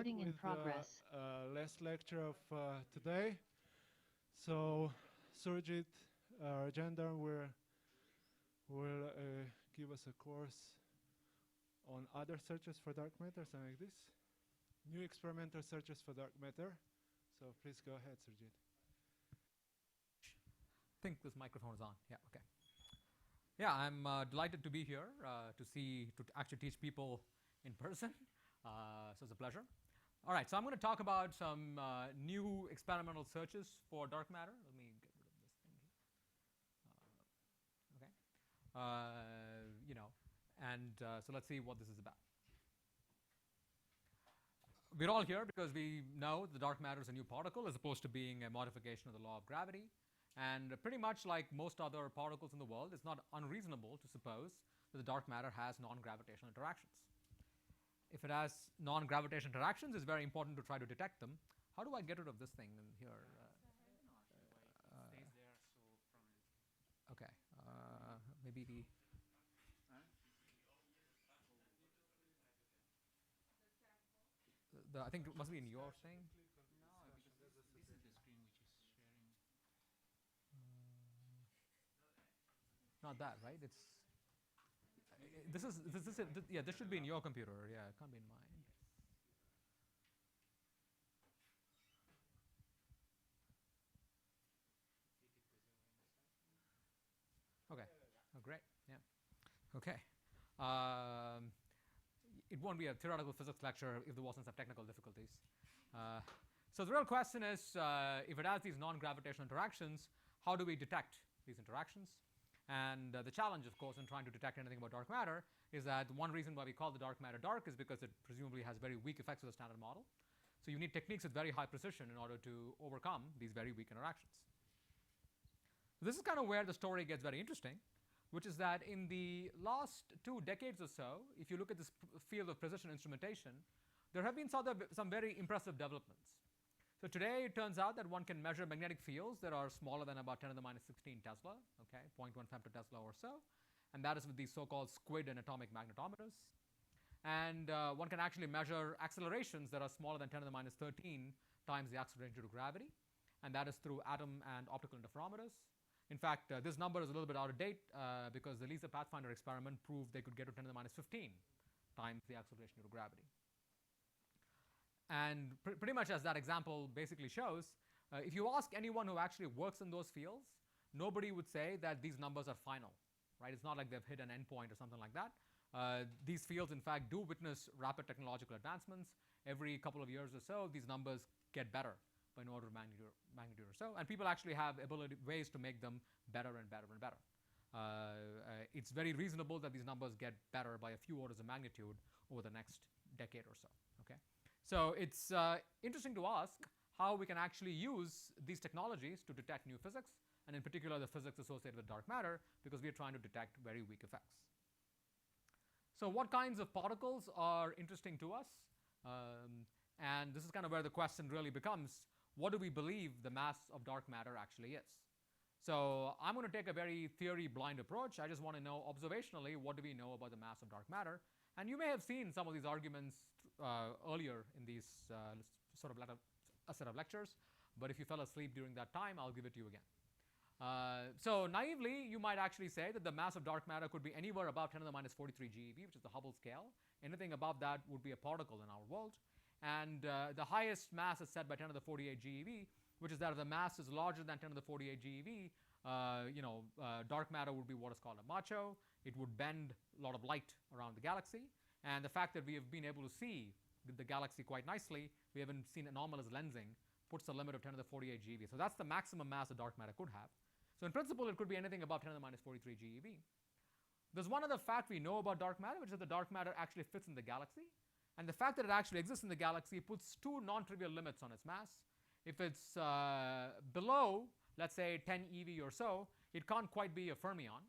Recording in progress. Last lecture of today. So Surjeet Rajendran will give us a course on other searches for dark matter, something like this. New experimental searches for dark matter. So please go ahead, Surjeet. I think this microphone is on. Yeah, okay. Yeah, I'm delighted to be here to actually teach people in person. So it's a pleasure. All right, so I'm going to talk about some new experimental searches for dark matter. Let me get rid of this thing here. Okay. So let's see what this is about. We're all here because we know the dark matter is a new particle as opposed to being a modification of the law of gravity. And pretty much like most other particles in the world, it's not unreasonable to suppose that the dark matter has non-gravitational interactions. If it has non-gravitational interactions, it's very important to try to detect them. How do I get rid of this thing in here? Stays there, so from okay. Maybe the. I think it must be in your thing. No, because this is the screen which is sharing. Not that, right? It's. This should be in your computer. Yeah, it can't be in mine. Okay. Oh, great. Yeah. Okay. It won't be a theoretical physics lecture if there wasn't some technical difficulties. So the real question is, if it has these non-gravitational interactions, how do we detect these interactions? And the challenge, of course, in trying to detect anything about dark matter is that one reason why we call the dark matter dark is because it presumably has very weak effects with the standard model. So you need techniques with very high precision in order to overcome these very weak interactions. This is kind of where the story gets very interesting, which is that in the last 2 decades or so, if you look at this field of precision instrumentation, there have been some very impressive developments. So today it turns out that one can measure magnetic fields that are smaller than about 10 to the minus 16 Tesla, okay, 0.1 femtotesla or so, and that is with these so-called squid and atomic magnetometers. And one can actually measure accelerations that are smaller than 10 to the minus 13 times the acceleration due to gravity, and that is through atom and optical interferometers. In fact, this number is a little bit out of date because the LISA Pathfinder experiment proved they could get to 10 to the minus 15 times the acceleration due to gravity. And pretty much as that example basically shows, if you ask anyone who actually works in those fields, nobody would say that these numbers are final, right? It's not like they've hit an endpoint or something like that. These fields, in fact, do witness rapid technological advancements. Every couple of years or so, these numbers get better by an order of magnitude or so. And people actually have ways to make them better and better and better. It's very reasonable that these numbers get better by a few orders of magnitude over the next decade or so, okay? So it's interesting to ask how we can actually use these technologies to detect new physics, and in particular the physics associated with dark matter, because we are trying to detect very weak effects. So what kinds of particles are interesting to us? And this is kind of where the question really becomes, what do we believe the mass of dark matter actually is? So I'm going to take a very theory-blind approach. I just want to know observationally, what do we know about the mass of dark matter? And you may have seen some of these arguments earlier in these a set of lectures, but if you fell asleep during that time, I'll give it to you again. So naively, you might actually say that the mass of dark matter could be anywhere above 10 to the minus 43 GeV, which is the Hubble scale. Anything above that would be a particle in our world. And the highest mass is set by 10 to the 48 GeV, which is that if the mass is larger than 10 to the 48 GeV, dark matter would be what is called a macho. It would bend a lot of light around the galaxy. And the fact that we have been able to see the galaxy quite nicely, we haven't seen anomalous lensing, puts the limit of 10 to the 48 GeV. So that's the maximum mass that dark matter could have. So in principle, it could be anything above 10 to the minus 43 GeV. There's one other fact we know about dark matter, which is that the dark matter actually fits in the galaxy. And the fact that it actually exists in the galaxy puts 2 non-trivial limits on its mass. If it's below, let's say 10 eV or so, it can't quite be a fermion.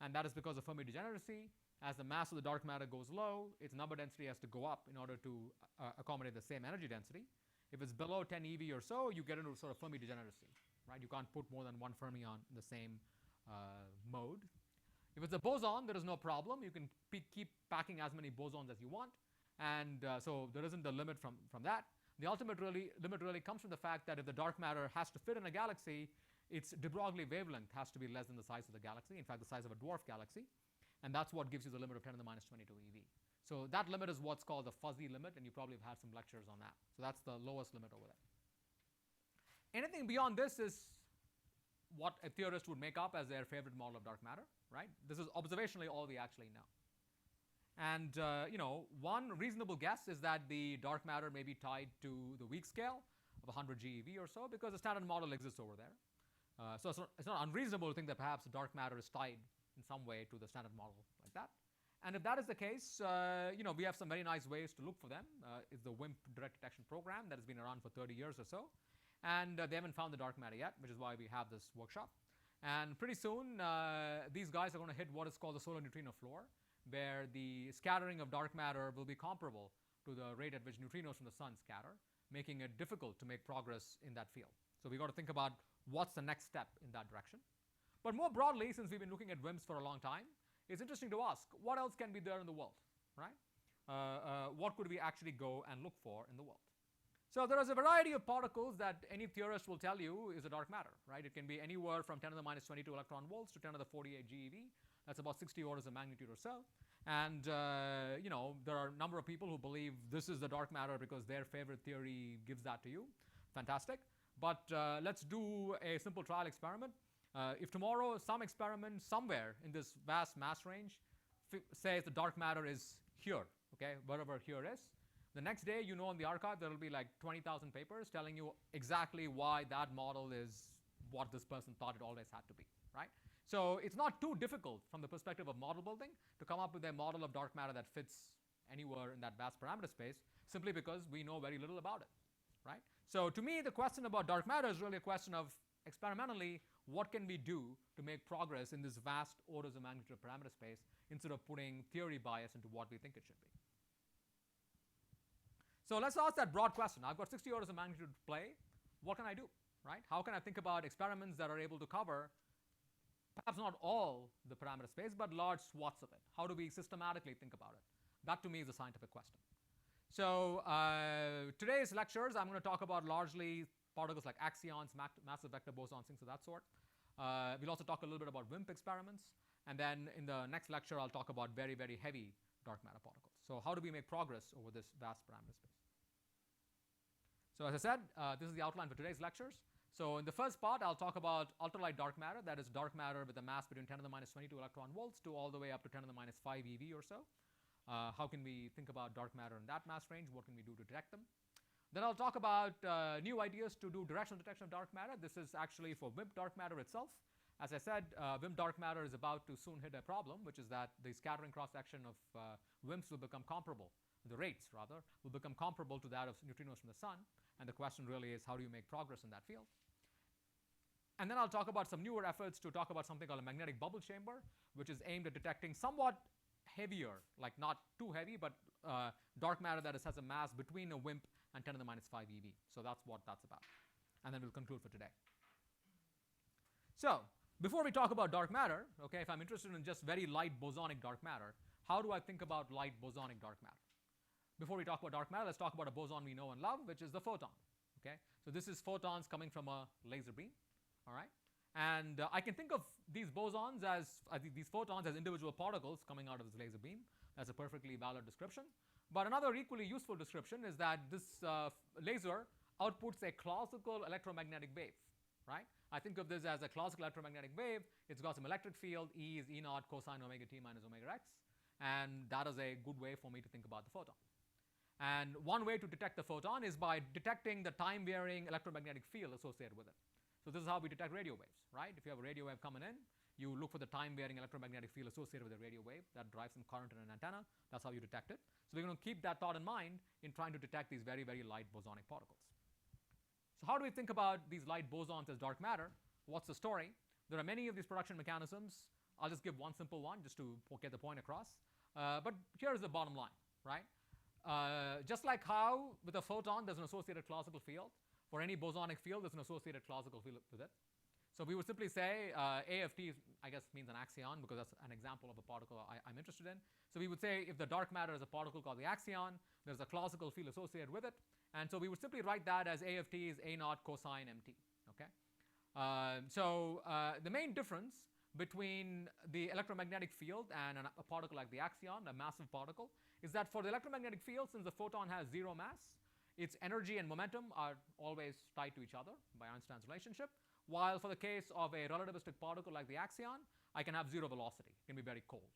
And that is because of Fermi degeneracy. As the mass of the dark matter goes low, its number density has to go up in order to accommodate the same energy density. If it's below 10 eV or so, you get into sort of Fermi degeneracy, right? You can't put more than 1 fermion in the same mode. If it's a boson, there is no problem. You can keep packing as many bosons as you want. And so there isn't a limit from that. The ultimate limit really comes from the fact that if the dark matter has to fit in a galaxy, its de Broglie wavelength has to be less than the size of the galaxy, in fact, the size of a dwarf galaxy. And that's what gives you the limit of 10 to the minus 22 eV. So that limit is what's called the fuzzy limit, and you probably have had some lectures on that. So that's the lowest limit over there. Anything beyond this is what a theorist would make up as their favorite model of dark matter, right? This is observationally all we actually know. And one reasonable guess is that the dark matter may be tied to the weak scale of 100 GeV or so, because the standard model exists over there. So it's not unreasonable to think that perhaps dark matter is tied in some way to the standard model like that. And if that is the case, we have some very nice ways to look for them. It's the WIMP direct detection program that has been around for 30 years or so. And they haven't found the dark matter yet, which is why we have this workshop. And pretty soon, these guys are going to hit what is called the solar neutrino floor, where the scattering of dark matter will be comparable to the rate at which neutrinos from the sun scatter, making it difficult to make progress in that field. So we've got to think about what's the next step in that direction. But more broadly, since we've been looking at WIMPs for a long time, it's interesting to ask, what else can be there in the world, right? What could we actually go and look for in the world? So there is a variety of particles that any theorist will tell you is a dark matter, right? It can be anywhere from 10 to the minus 22 electron volts to 10 to the 48 GeV. That's about 60 orders of magnitude or so. And there are a number of people who believe this is the dark matter because their favorite theory gives that to you. Fantastic. But let's do a simple trial experiment. If tomorrow some experiment somewhere in this vast mass range says the dark matter is here, okay, wherever here is, the next day, in the archive, there will be like 20,000 papers telling you exactly why that model is what this person thought it always had to be, right? So it's not too difficult from the perspective of model building to come up with a model of dark matter that fits anywhere in that vast parameter space, simply because we know very little about it, right? So to me, the question about dark matter is really a question of experimentally, what can we do to make progress in this vast orders of magnitude parameter space instead of putting theory bias into what we think it should be. So let's ask that broad question. I've got 60 orders of magnitude to play. What can I do, right? How can I think about experiments that are able to cover perhaps not all the parameter space, but large swaths of it? How do we systematically think about it? That to me is a scientific question. So today's lectures, I'm going to talk about largely particles like axions, massive vector bosons, things of that sort. We'll also talk a little bit about WIMP experiments. And then in the next lecture, I'll talk about very, very heavy dark matter particles. So how do we make progress over this vast parameter space? So as I said, this is the outline for today's lectures. So in the first part, I'll talk about ultralight dark matter, that is dark matter with a mass between 10 to the minus 22 electron volts to all the way up to 10 to the minus 5 eV or so. How can we think about dark matter in that mass range? What can we do to detect them? Then I'll talk about new ideas to do directional detection of dark matter. This is actually for WIMP dark matter itself. As I said, WIMP dark matter is about to soon hit a problem, which is that the scattering cross-section of WIMPs will become comparable. The rates, rather, will become comparable to that of neutrinos from the sun. And the question really is, how do you make progress in that field? And then I'll talk about some newer efforts to talk about something called a magnetic bubble chamber, which is aimed at detecting somewhat heavier, like not too heavy, but dark matter that has a mass between a WIMP and 10 to the minus 5 eV. So that's what that's about. And then we'll conclude for today. So before we talk about dark matter, okay, if I'm interested in just very light bosonic dark matter, how do I think about light bosonic dark matter? Before we talk about dark matter, let's talk about a boson we know and love, which is the photon. Okay, so this is photons coming from a laser beam. All right, and I can think of these bosons as these photons as individual particles coming out of this laser beam. That's a perfectly valid description. But another equally useful description is that this laser outputs a classical electromagnetic wave. Right? I think of this as a classical electromagnetic wave. It's got some electric field. E is E naught cosine omega t minus omega x. And that is a good way for me to think about the photon. And one way to detect the photon is by detecting the time-varying electromagnetic field associated with it. So this is how we detect radio waves, right? If you have a radio wave coming in, you look for the time-varying electromagnetic field associated with the radio wave that drives some current in an antenna. That's how you detect it. So we're going to keep that thought in mind in trying to detect these very, very light bosonic particles. So how do we think about these light bosons as dark matter? What's the story? There are many of these production mechanisms. I'll just give one simple one just to get the point across. But here's the bottom line, right? Just like how with a photon there's an associated classical field, for any bosonic field there's an associated classical field with it. So we would simply say A of t, I guess, means an axion because that's an example of a particle I'm interested in. So we would say if the dark matter is a particle called the axion, there's a classical field associated with it. And so we would simply write that as A of t is A naught cosine mt. Okay? The main difference between the electromagnetic field and a particle like the axion, a massive particle, is that for the electromagnetic field, since the photon has zero mass, its energy and momentum are always tied to each other by Einstein's relationship, while for the case of a relativistic particle like the axion, I can have zero velocity. It can be very cold,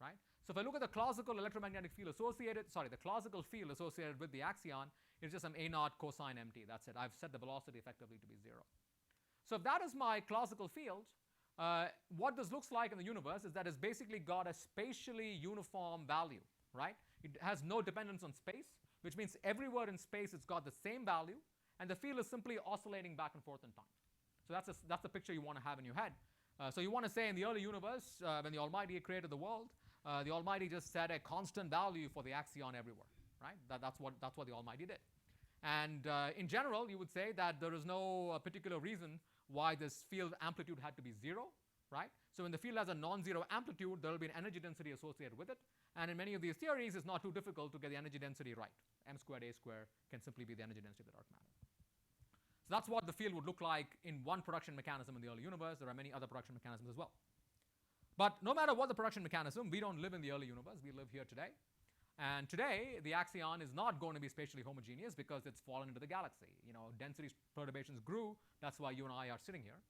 right? So if I look at the classical electromagnetic field associated, the classical field associated with the axion, it's just some A naught cosine mt. That's it. I've set the velocity effectively to be zero. So if that is my classical field, what this looks like in the universe is that it's basically got a spatially uniform value, right? It has no dependence on space, which means everywhere in space it's got the same value, and the field is simply oscillating back and forth in time. So that's the picture you want to have in your head. So you want to say in the early universe, when the Almighty created the world, the Almighty just set a constant value for the axion everywhere, right? That's what the Almighty did. And in general, you would say that there is no particular reason why this field amplitude had to be zero, right? So when the field has a non-zero amplitude, there will be an energy density associated with it. And in many of these theories, it's not too difficult to get the energy density right. M squared A squared can simply be the energy density of the dark matter. So that's what the field would look like in one production mechanism in the early universe. There are many other production mechanisms as well. But no matter what the production mechanism, we don't live in the early universe. We live here today. And today, the axion is not going to be spatially homogeneous because it's fallen into the galaxy. Density perturbations grew. That's why you and I are sitting here.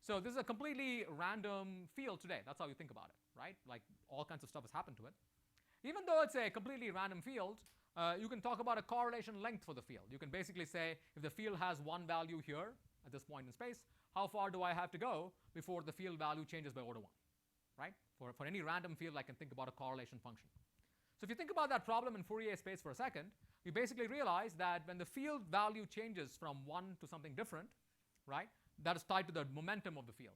So this is a completely random field today. That's how you think about it, right? Like all kinds of stuff has happened to it. Even though it's a completely random field, you can talk about a correlation length for the field. You can basically say if the field has one value here at this point in space, how far do I have to go before the field value changes by order 1, right? For any random field, I can think about a correlation function. So if you think about that problem in Fourier space for a second, you basically realize that when the field value changes from 1 to something different, right, that is tied to the momentum of the field,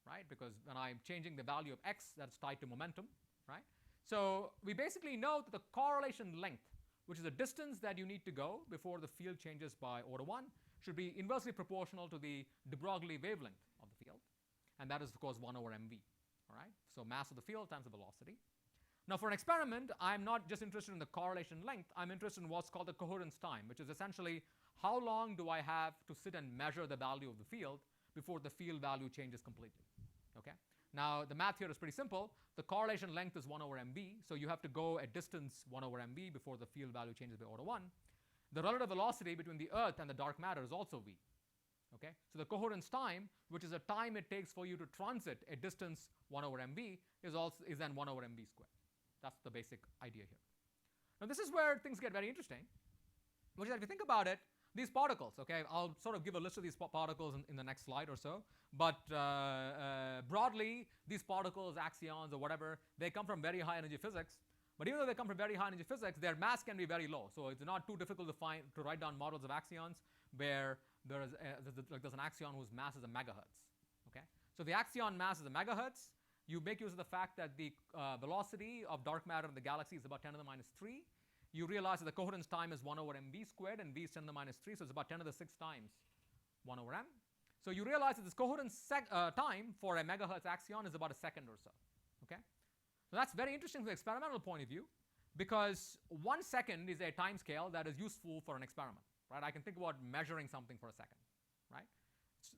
right? Because when I'm changing the value of x, that's tied to momentum, right? So we basically know that the correlation length, which is the distance that you need to go before the field changes by order 1, should be inversely proportional to the de Broglie wavelength of the field. And that is, of course, 1 over mv, all right? So mass of the field times the velocity. Now, for an experiment, I'm not just interested in the correlation length. I'm interested in what's called the coherence time, which is essentially how long do I have to sit and measure the value of the field before the field value changes completely, okay? Now, the math here is pretty simple. The correlation length is 1 over mv, so you have to go a distance 1 over mv before the field value changes by order 1. The relative velocity between the Earth and the dark matter is also v, okay? So the coherence time, which is the time it takes for you to transit a distance 1 over mv, is then 1 over mv squared. That's the basic idea here. Now, this is where things get very interesting, which is, if you think about it, these particles, okay, I'll sort of give a list of these particles in the next slide or so, but broadly, these particles, axions or whatever, they come from very high energy physics, but even though they come from very high energy physics, their mass can be very low, so it's not too difficult to write down models of axions where there's an axion whose mass is a megahertz, okay? So the axion mass is a megahertz. You make use of the fact that the velocity of dark matter in the galaxy is about 10 to the minus 3. You realize that the coherence time is 1 over mv squared, and v is 10 to the minus 3, so it's about 10 to the 6 times 1 over m. So you realize that this coherence time for a megahertz axion is about a second or so, okay? So that's very interesting from the experimental point of view, because 1 second is a time scale that is useful for an experiment, right? I can think about measuring something for a second, right?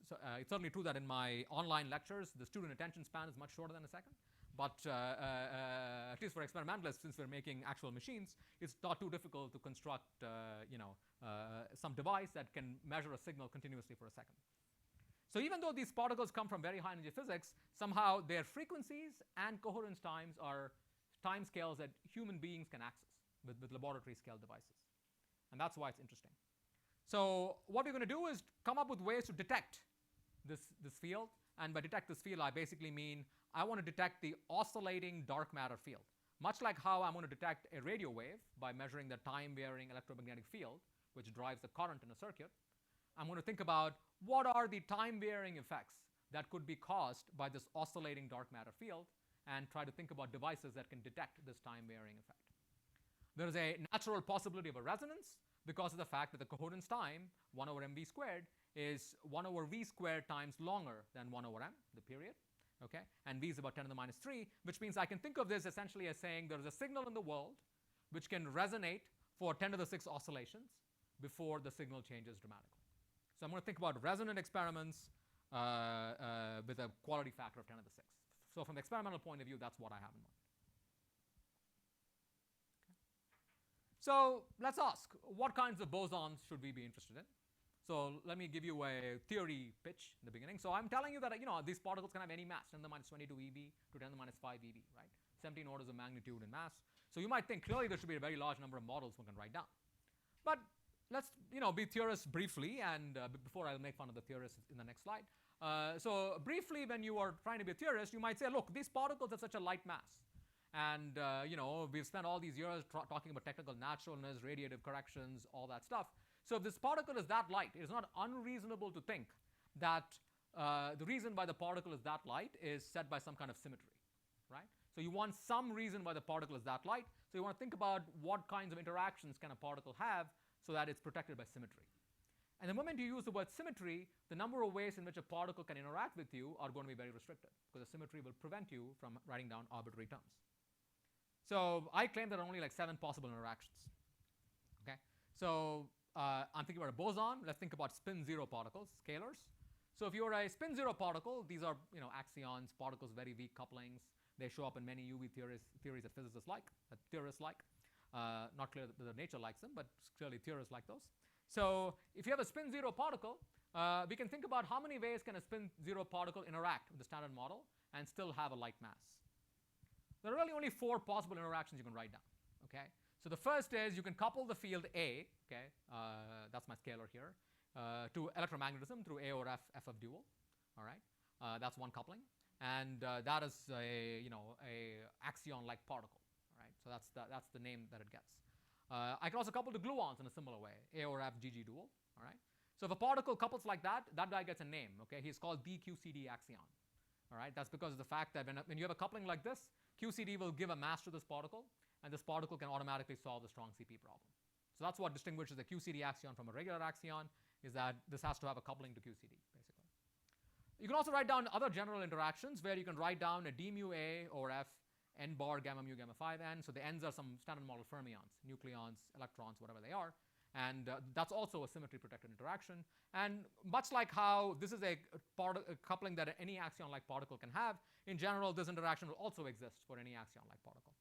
So it's certainly true that in my online lectures, the student attention span is much shorter than a second. But at least for experimentalists, since we're making actual machines, it's not too difficult to construct some device that can measure a signal continuously for a second. So even though these particles come from very high energy physics, somehow their frequencies and coherence times are time scales that human beings can access with laboratory scale devices. And that's why it's interesting. So what we're going to do is come up with ways to detect this field. And by detect this field, I basically mean I want to detect the oscillating dark matter field. Much like how I'm going to detect a radio wave by measuring the time-varying electromagnetic field, which drives the current in a circuit, I'm going to think about what are the time-varying effects that could be caused by this oscillating dark matter field, and try to think about devices that can detect this time-varying effect. There is a natural possibility of a resonance, because of the fact that the coherence time, 1 over mv squared, is 1 over v squared times longer than 1 over m, the period. Okay? And v is about 10 to the minus 3, which means I can think of this essentially as saying there is a signal in the world which can resonate for 10 to the 6 oscillations before the signal changes dramatically. So I'm going to think about resonant experiments with a quality factor of 10 to the 6. So from the experimental point of view, that's what I have in mind. Okay. So let's ask, what kinds of bosons should we be interested in? So let me give you a theory pitch in the beginning. So I'm telling you that these particles can have any mass, 10 to the minus 22 eV to 10 to the minus 5 eV, right? 17 orders of magnitude in mass. So you might think clearly there should be a very large number of models one can write down. But let's be theorists briefly, and before I'll make fun of the theorists in the next slide. So briefly, when you are trying to be a theorist, you might say, look, these particles have such a light mass. And we've spent all these years talking about technical naturalness, radiative corrections, all that stuff. So if this particle is that light, it is not unreasonable to think that the reason why the particle is that light is set by some kind of symmetry, right? So you want some reason why the particle is that light. So you want to think about what kinds of interactions can a particle have so that it's protected by symmetry. And the moment you use the word symmetry, the number of ways in which a particle can interact with you are going to be very restricted, because the symmetry will prevent you from writing down arbitrary terms. So I claim there are only like 7 possible interactions. Okay? So I'm thinking about a boson. Let's think about spin 0 particles, scalars. So if you're a spin 0 particle, these are axions, particles with very weak couplings. They show up in many UV theories that physicists like, that theorists like. Not clear that the nature likes them, but clearly theorists like those. So if you have a spin 0 particle, we can think about how many ways can a spin 0 particle interact with the standard model and still have a light mass. There are really only 4 possible interactions you can write down. Okay? So the first is you can couple the field A, okay, that's my scalar here, to electromagnetism through A over F of dual. All right? That's one coupling. And that is a axion-like particle. All right? So that's the name that it gets. I can also couple the gluons in a similar way, A over F GG dual. All right? So if a particle couples like that, that guy gets a name. Okay? He's called DQCD axion. All right? That's because of the fact that when you have a coupling like this, QCD will give a mass to this particle, and this particle can automatically solve the strong CP problem. So that's what distinguishes a QCD axion from a regular axion, is that this has to have a coupling to QCD, basically. You can also write down other general interactions where you can write down a d mu A over F n bar gamma mu gamma 5 n. So the n's are some standard model fermions, nucleons, electrons, whatever they are. And that's also a symmetry protected interaction. And much like how this is a coupling that any axion-like particle can have, in general, this interaction will also exist for any axion-like particle.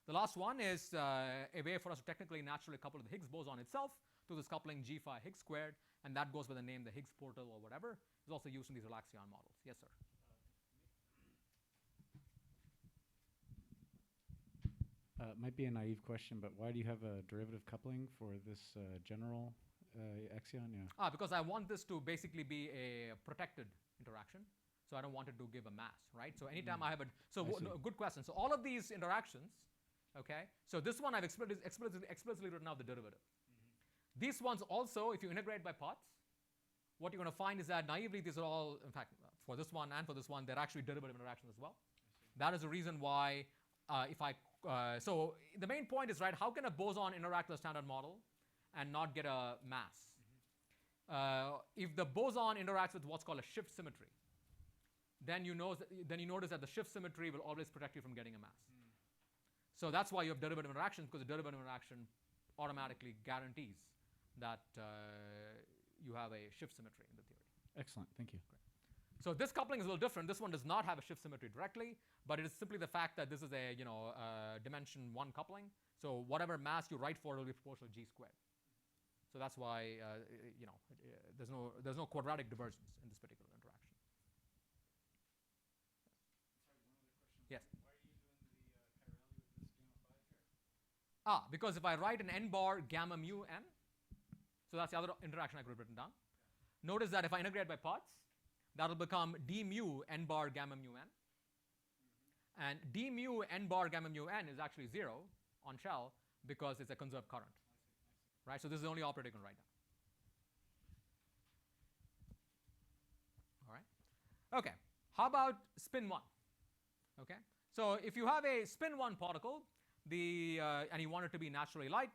The last one is a way for us to technically naturally couple the Higgs boson itself to this coupling G phi Higgs squared, and that goes by the name the Higgs portal or whatever. It's also used in these relaxion models. Yes, sir. It might be a naive question, but why do you have a derivative coupling for this general axion? Yeah. Because I want this to basically be a protected interaction. So I don't want it to give a mass, right? So anytime I have a, good question. So all of these interactions, okay? So this one I've explicitly written out the derivative. These ones also, if you integrate by parts, what you're going to find is that naively these are all, in fact, for this one and for this one, they're actually derivative interactions as well. That is the reason why so the main point is, right, how can a boson interact with a standard model and not get a mass? If the boson interacts with what's called a shift symmetry, then you notice that the shift symmetry will always protect you from getting a mass. So that's why you have derivative interactions, because the derivative interaction automatically guarantees that you have a shift symmetry in the theory. Excellent, thank you. Great. So this coupling is a little different. This one does not have a shift symmetry directly, but it is simply the fact that this is a dimension 1 coupling. So whatever mass you write for will be proportional to G squared. So that's why there's no quadratic divergence in this particular interaction. Yes. Why are you doing the chirality with this gamma 5 here? Because if I write an n bar gamma mu n, so that's the other interaction I could have written down. Notice that if I integrate by parts, that will become d mu n bar gamma mu n. And d mu n bar gamma mu n is actually 0 on shell because it's a conserved current. I see. Right? So this is the only operator you can write down. All right. Okay. How about spin 1? Okay. So if you have a spin 1 particle, and you want it to be naturally light,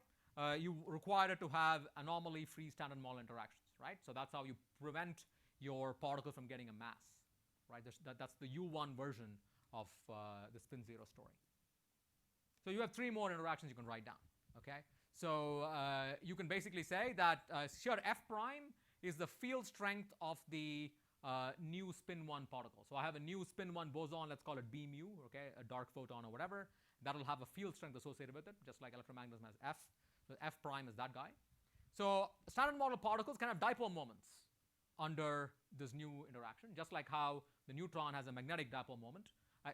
you require it to have anomaly-free standard model interactions, right? So that's how you prevent your particle from getting a mass, right? That's the U1 version of the spin zero story. So you have 3 more interactions you can write down, okay? So you can basically say that here F prime is the field strength of the new spin 1 particle. So I have a new spin 1 boson, let's call it B mu, okay, a dark photon or whatever. That'll have a field strength associated with it, just like electromagnetism has F. So F prime is that guy. So standard model particles can have dipole moments under this new interaction, just like how the neutron has a magnetic dipole moment.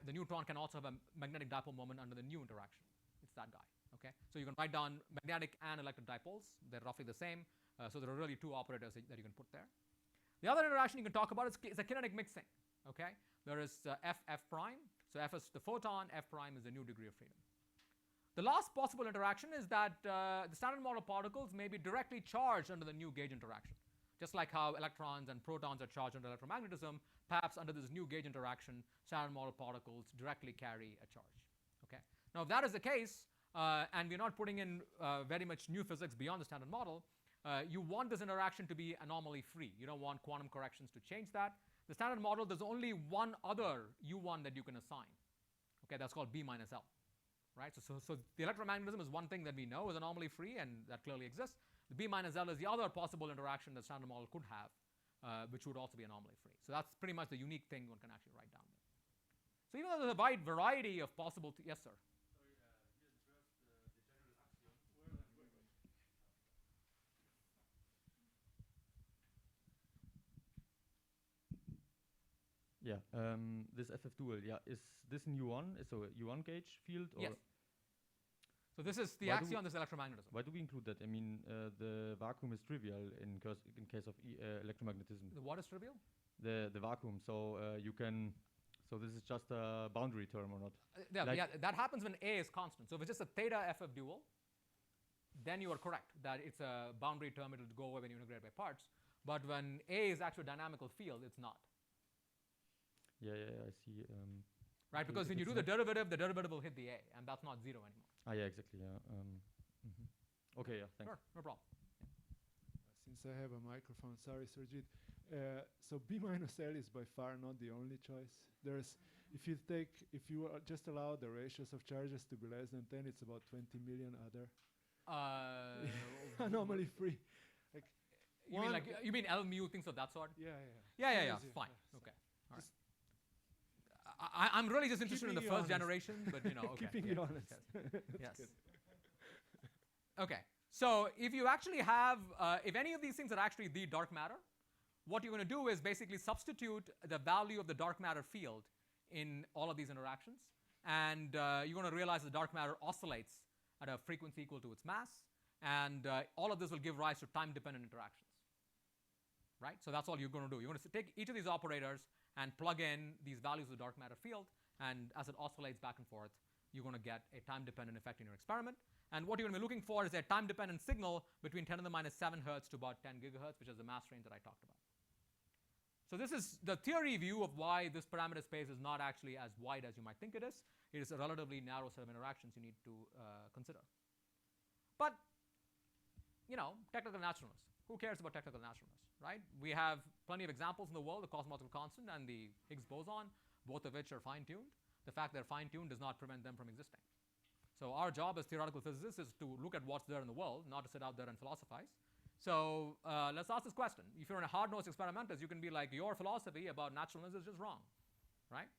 The neutron can also have a magnetic dipole moment under the new interaction. It's that guy, okay? So you can write down magnetic and electric dipoles. They're roughly the same. So there are really 2 operators that you can put there. The other interaction you can talk about is a kinetic mixing, okay? There is F prime. So F is the photon, F prime is the new degree of freedom. The last possible interaction is that the standard model particles may be directly charged under the new gauge interaction. Just like how electrons and protons are charged under electromagnetism, perhaps under this new gauge interaction, standard model particles directly carry a charge, okay? Now if that is the case, and we're not putting in very much new physics beyond the standard model, you want this interaction to be anomaly-free. You don't want quantum corrections to change that. The standard model, there's only one other U1 that you can assign, okay? That's called B minus L, right? So the electromagnetism is one thing that we know is anomaly-free, and that clearly exists. The B minus L is the other possible interaction that standard model could have, which would also be anomaly-free. So that's pretty much the unique thing one can actually write down there. So even though there's a wide variety of possible, yes, sir? Yeah, this FF dual, yeah, is this in U1? Is a U1 gauge field? Or Yes. So this is the axion, this is electromagnetism. why do we include that? I mean, the vacuum is trivial in case of electromagnetism. The what is trivial? The vacuum, so you can, so this is just a boundary term or not? Yeah, that happens when A is constant. So if it's just a theta FF dual, then you are correct that it's a boundary term, it'll go away when you integrate by parts. But when A is actually a dynamical field, it's not. Yeah, I see. Right, because when you do the derivative will hit the A, and that's not 0 anymore. Ah, yeah, exactly, yeah. Okay, yeah, thanks. Sure, no problem. Since I have a microphone, sorry, Surjeet. So B minus L is by far not the only choice. There's, if you just allow the ratios of charges to be less than 10, it's about 20 million other anomaly free. Like you mean L mu, things of that sort? Yeah. Yeah. Fine. Okay. All right. I'm really just interested in the first generation, but you know, okay. Keeping you honest. Yes. Okay. So if you actually have, if any of these things are actually the dark matter, what you're going to do is basically substitute the value of the dark matter field in all of these interactions, and you're going to realize the dark matter oscillates at a frequency equal to its mass, and all of this will give rise to time-dependent interactions. Right? So that's all you're going to do. You're going to take each of these operators and plug in these values of the dark matter field, and as it oscillates back and forth, you're going to get a time-dependent effect in your experiment. And what you're going to be looking for is a time-dependent signal between 10 to the minus 7 hertz to about 10 gigahertz, which is the mass range that I talked about. So this is the theory view of why this parameter space is not actually as wide as you might think it is. It is a relatively narrow set of interactions you need to consider. But, you know, technical naturalness. Who cares about technical naturalness, right? We have plenty of examples in the world, the cosmological constant and the Higgs boson, both of which are fine-tuned. The fact they're fine-tuned does not prevent them from existing. So our job as theoretical physicists is to look at what's there in the world, not to sit out there and philosophize. So let's ask this question. If you're a hard-nosed experimentalist, you can be like, your philosophy about naturalness is just wrong, right?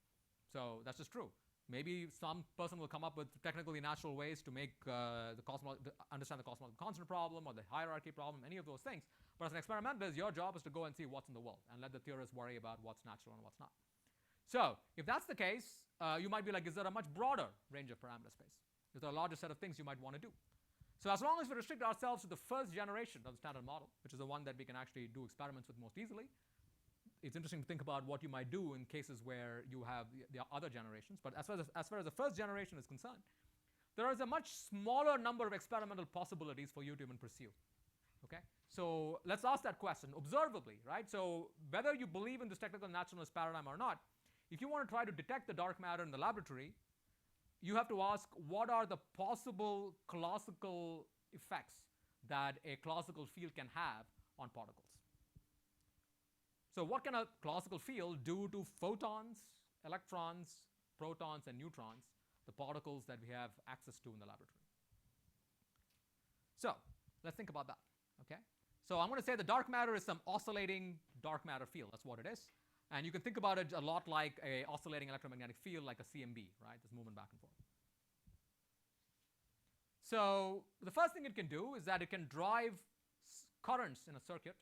So that's just true. Maybe some person will come up with technically natural ways to make understand the cosmological constant problem or the hierarchy problem, any of those things. But as an experimentalist, your job is to go and see what's in the world and let the theorists worry about what's natural and what's not. So if that's the case, you might be like, is there a much broader range of parameter space? Is there a larger set of things you might want to do? So as long as we restrict ourselves to the first generation of the standard model, which is the one that we can actually do experiments with most easily, it's interesting to think about what you might do in cases where you have the other generations. But as far as the first generation is concerned, there is a much smaller number of experimental possibilities for you to even pursue. Okay? So let's ask that question observably, right? So whether you believe in this technical naturalness paradigm or not, if you want to try to detect the dark matter in the laboratory, you have to ask what are the possible classical effects that a classical field can have on particles. So what can a classical field do to photons, electrons, protons, and neutrons, the particles that we have access to in the laboratory? So let's think about that, okay? So I'm going to say the dark matter is some oscillating dark matter field. That's what it is. And you can think about it a lot like a oscillating electromagnetic field, like a CMB, right? This movement back and forth. So the first thing it can do is that it can drive currents in a circuit,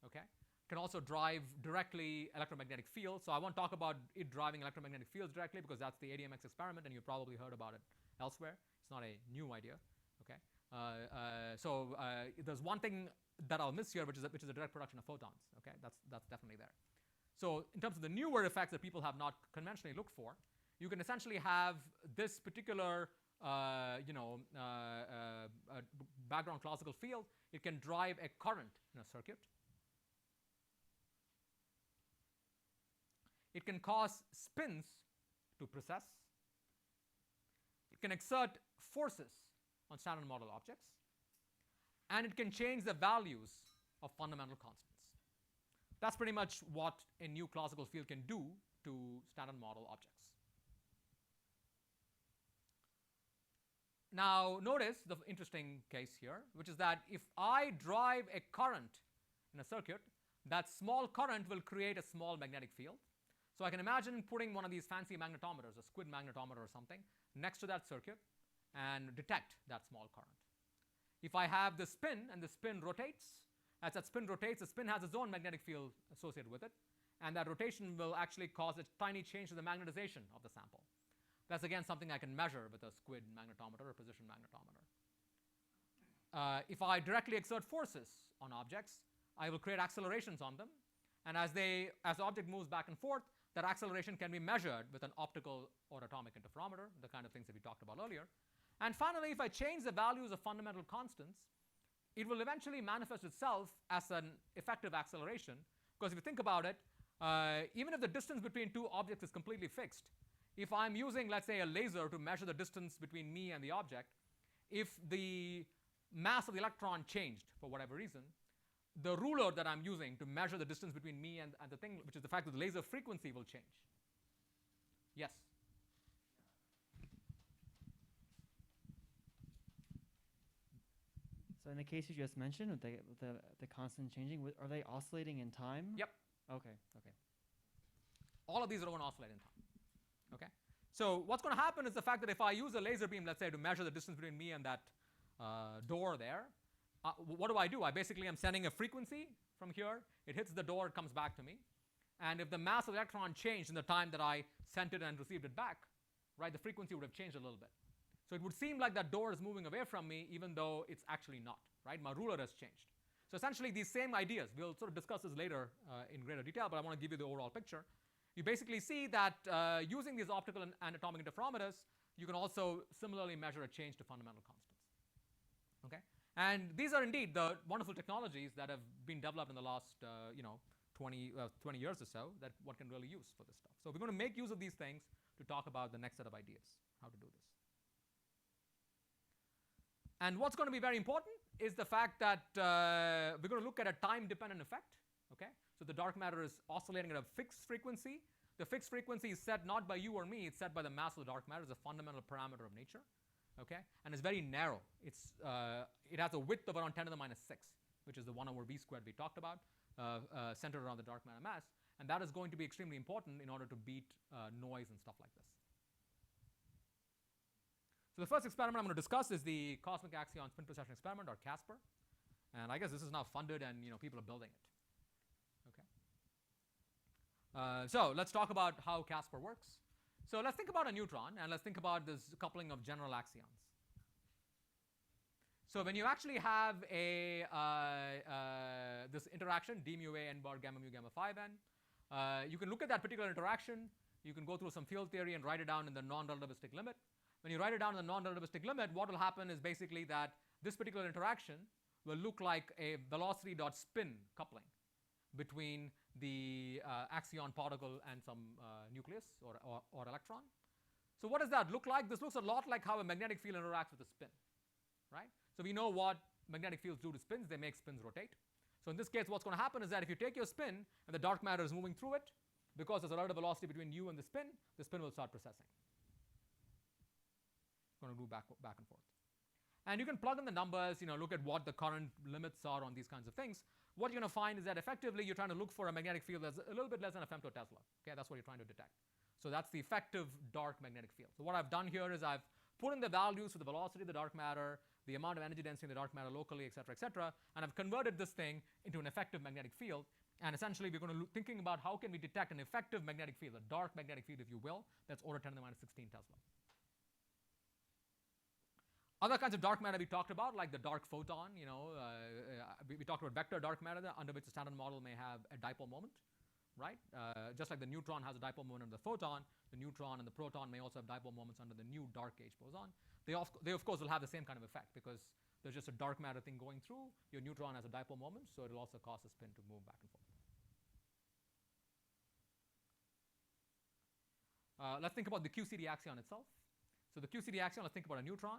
okay? It can also drive directly electromagnetic fields. So I won't talk about it driving electromagnetic fields directly because that's the ADMX experiment and you've probably heard about it elsewhere. It's not a new idea, okay? There's one thing that I'll miss here, which is a direct production of photons, okay? That's definitely there. So in terms of the newer effects that people have not conventionally looked for, you can essentially have this particular background classical field. It can drive a current in a circuit. It can cause spins to precess. It can exert forces on standard model objects. And it can change the values of fundamental constants. That's pretty much what a new classical field can do to standard model objects. Now notice the interesting case here, which is that if I drive a current in a circuit, that small current will create a small magnetic field. So I can imagine putting one of these fancy magnetometers, a squid magnetometer or something, next to that circuit and detect that small current. If I have the spin and the spin rotates, as that spin rotates, the spin has its own magnetic field associated with it, and that rotation will actually cause a tiny change to the magnetization of the sample. That's again something I can measure with a squid magnetometer or position magnetometer. If I directly exert forces on objects, I will create accelerations on them, and as the object moves back and forth, that acceleration can be measured with an optical or atomic interferometer, the kind of things that we talked about earlier. And finally, if I change the values of fundamental constants, it will eventually manifest itself as an effective acceleration, because if you think about it, even if the distance between two objects is completely fixed, if I'm using, let's say, a laser to measure the distance between me and the object, if the mass of the electron changed for whatever reason, the ruler that I'm using to measure the distance between me and the thing, which is the fact that the laser frequency will change. Yes? So in the case you just mentioned, with the constant changing, are they oscillating in time? Yep. Okay. All of these are going to oscillate in time. Okay? So what's going to happen is the fact that if I use a laser beam, let's say, to measure the distance between me and that door there, what do? I basically am sending a frequency from here. It hits the door, it comes back to me. And if the mass of the electron changed in the time that I sent it and received it back, right, the frequency would have changed a little bit. So it would seem like that door is moving away from me, even though it's actually not, right? My ruler has changed. So essentially these same ideas, we'll sort of discuss this later in greater detail, but I want to give you the overall picture. You basically see that using these optical and atomic interferometers, you can also similarly measure a change to fundamental constants. Okay? And these are indeed the wonderful technologies that have been developed in the last 20 years or so that one can really use for this stuff. So we're going to make use of these things to talk about the next set of ideas, how to do this. And what's going to be very important is the fact that we're going to look at a time-dependent effect. Okay? So the dark matter is oscillating at a fixed frequency. The fixed frequency is set not by you or me, it's set by the mass of the dark matter. It's a fundamental parameter of nature. Okay? And it's very narrow. It has a width of around 10 to the minus 6, which is the 1 over v squared we talked about, centered around the dark matter mass. And that is going to be extremely important in order to beat noise and stuff like this. So the first experiment I'm going to discuss is the Cosmic Axion Spin Precession Experiment, or CASPER. And I guess this is now funded and people are building it. Okay. So let's talk about how CASPER works. So let's think about a neutron, and let's think about this coupling of general axions. So when you actually have this interaction, d mu a n bar gamma mu gamma phi n, you can look at that particular interaction. You can go through some field theory and write it down in the non-relativistic limit. When you write it down in the non-relativistic limit, what will happen is basically that this particular interaction will look like a velocity dot spin coupling between the axion particle and some nucleus or electron. So what does that look like? This looks a lot like how a magnetic field interacts with a spin, right? So we know what magnetic fields do to spins. They make spins rotate. So in this case, what's going to happen is that if you take your spin and the dark matter is moving through it, because there's a relative velocity between you and the spin will start processing. It's going to do back and forth. And you can plug in the numbers, look at what the current limits are on these kinds of things. What you're going to find is that effectively you're trying to look for a magnetic field that's a little bit less than a femtotesla. Okay, that's what you're trying to detect. So that's the effective dark magnetic field. So what I've done here is I've put in the values for the velocity of the dark matter, the amount of energy density in the dark matter locally, et cetera, and I've converted this thing into an effective magnetic field. And essentially, we're going to thinking about how can we detect an effective magnetic field, a dark magnetic field, if you will, that's order 10 to the minus 16 Tesla. Other kinds of dark matter we talked about, like the dark photon. We talked about vector dark matter, under which the standard model may have a dipole moment, right? Just like the neutron has a dipole moment under the photon, the neutron and the proton may also have dipole moments under the new dark gauge boson. They of course will have the same kind of effect because there's just a dark matter thing going through. Your neutron has a dipole moment, so it'll also cause the spin to move back and forth. Let's think about the QCD axion itself. So the QCD axion, let's think about a neutron.